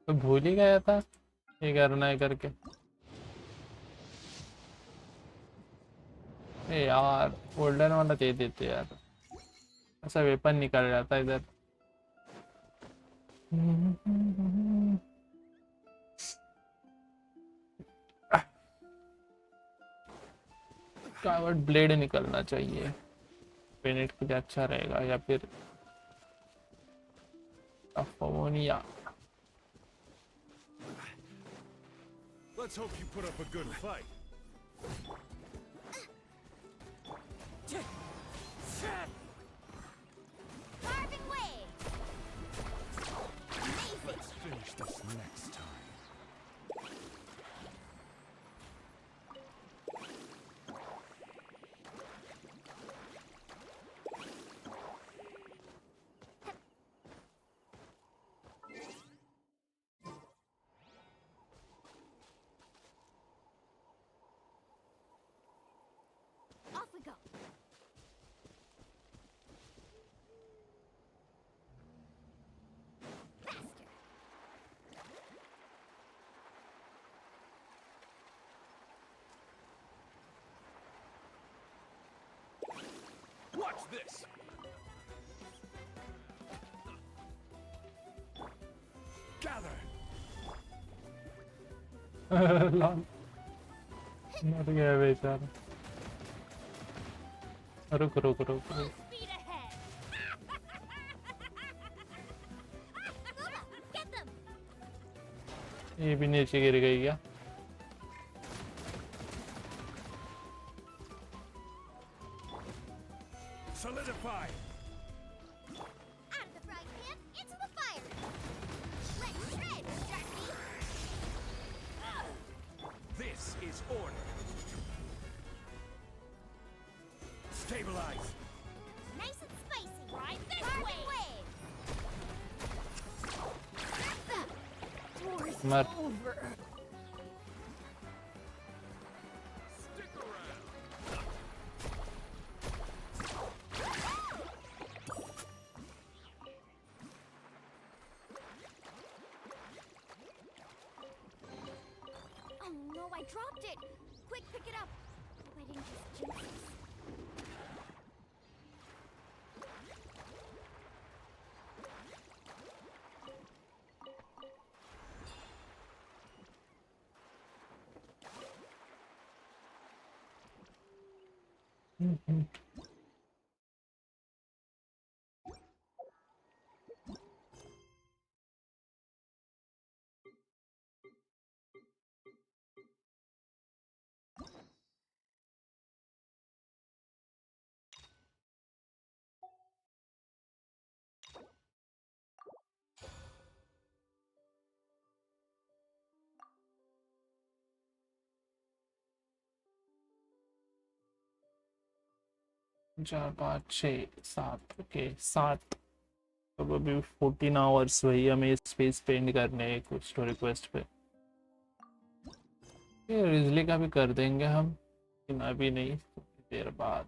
तो भूल ही गया था ये करना है करके। ए यार golden वाला दे देते यार, ऐसा वेपन निकल जाता इधर। कावर्ड ब्लेड निकलना चाहिए, पेनेट के लिए अच्छा रहेगा, या फिर अफोनिया। Let's hope you put up a good fight. Carving way. Amazing. Let's finish this next time. Off we go. Faster. Watch this. Gather. लाल मर गया बेचारा। रुक रुक रुक रुक। Speed ahead. Luna, get them. ये भी नीचे गिर गई क्या? Solidify. Out of the frying pan, into the fire. Let's shred, Darky. This is order. Stabilize. Nice and spicy. Right this way. War's Mad. over. Oh no, I dropped it. Quick, pick it up. Hope I didn't just jinx this. चार पाँच छः सात, okay 7। अब अभी 14 hours वही हमें space spend करने हैं कुछ तो रिक्वेस्ट पे। ये रिजली का भी कर देंगे हम, लेकिन अभी नहीं, देर बाद।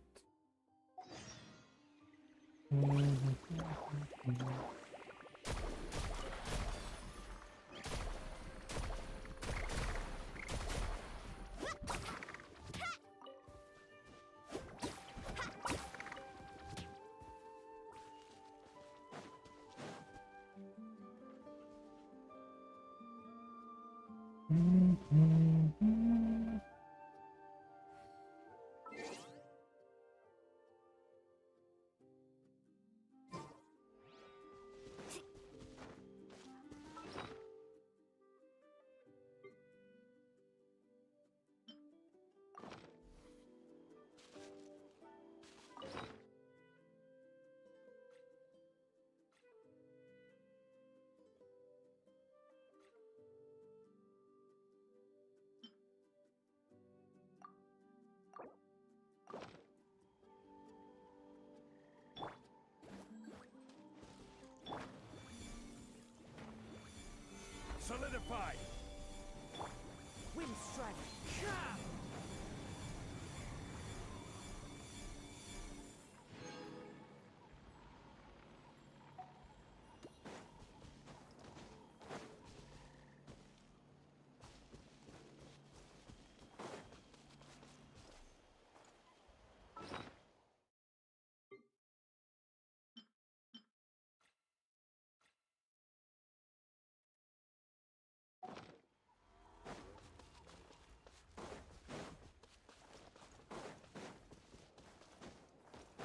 Solidified. Wind strike.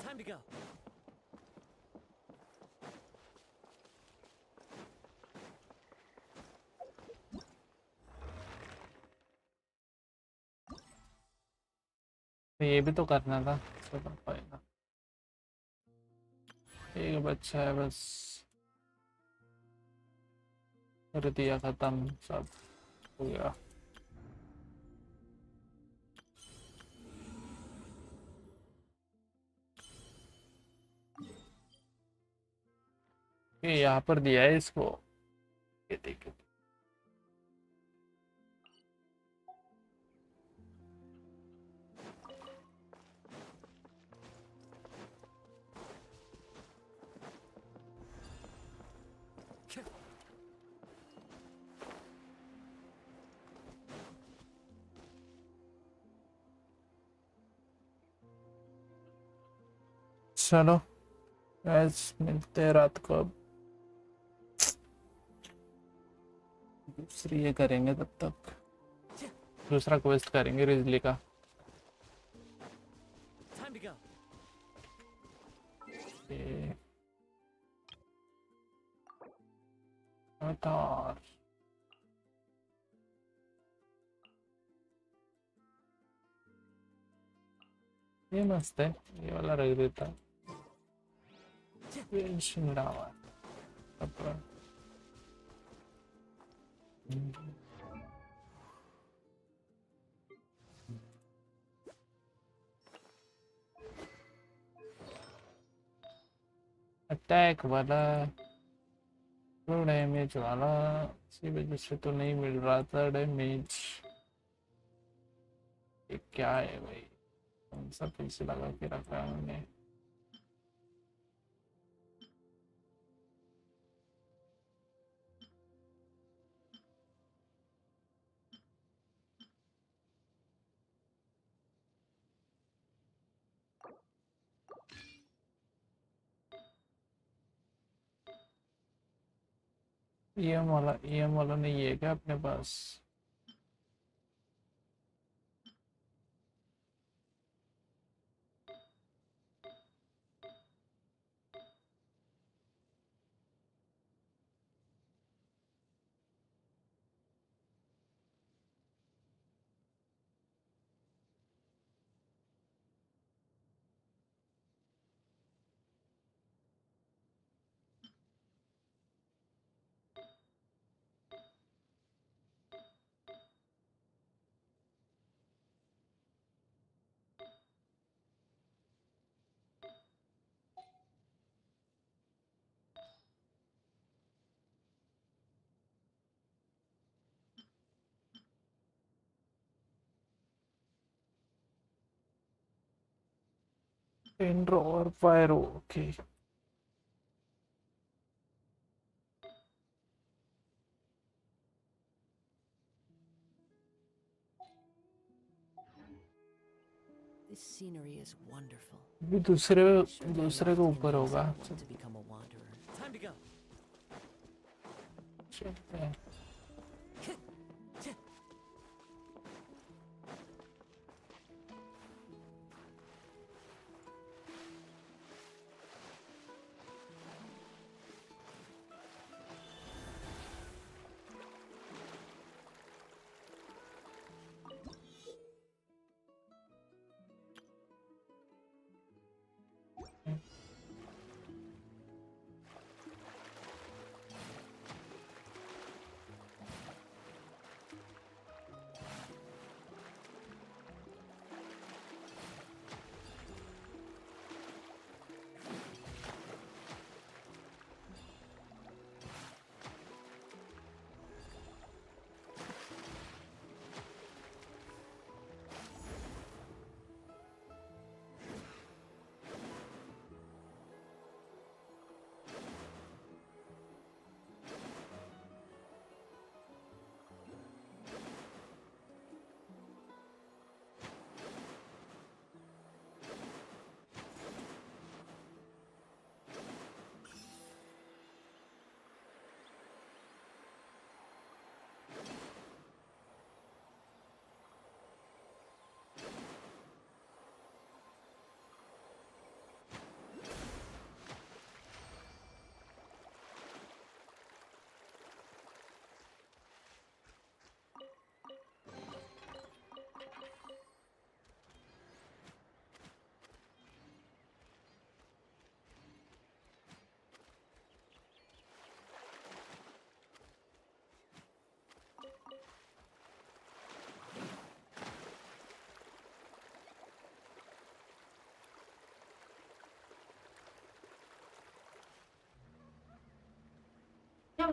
Time to go. तो ये भी तो करना था, इसको कर पाएगा। एक बच्चा है बस, कर दिया खत्म, सब हो गया। ये यहाँ पर दिया है इसको, ये देखो। चलो गैस, मिलते हैं रात को। अब दूसरी ये करेंगे, तब तक दूसरा क्वेस्ट करेंगे रिजली का। Time to go. ये अवतार, ये मस्त है, ये वाला रख देता। गेंशिन इम्पैक्ट अटैक वाला, लो डैमेज वाला, इसी वजह से तो नहीं मिल रहा था डैमेज। ये क्या है भाई, कौन सा पीछे लगा के रखा है उन्हें। ईएम वाला नहीं है क्या अपने पास? इंड्रो और फायरो, okay. This scenery is wonderful. भी दूसरे के ऊपर होगा। To become a wanderer. Time to go. चलते हैं।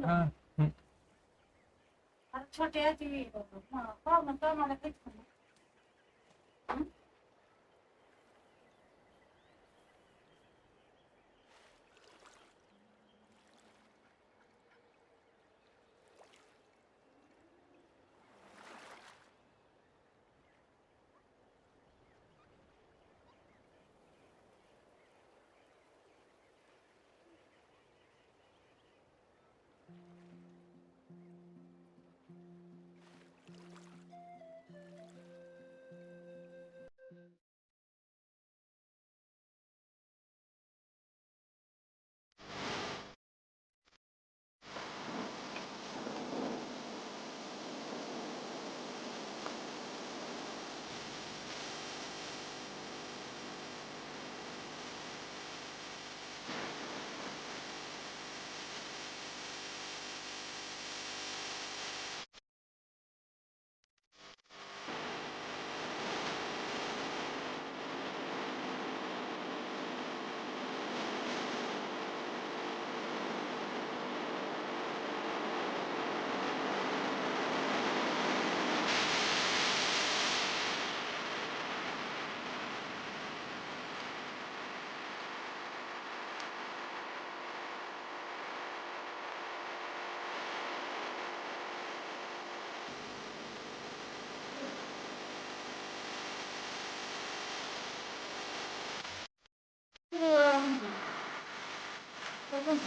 हाँ, छोटे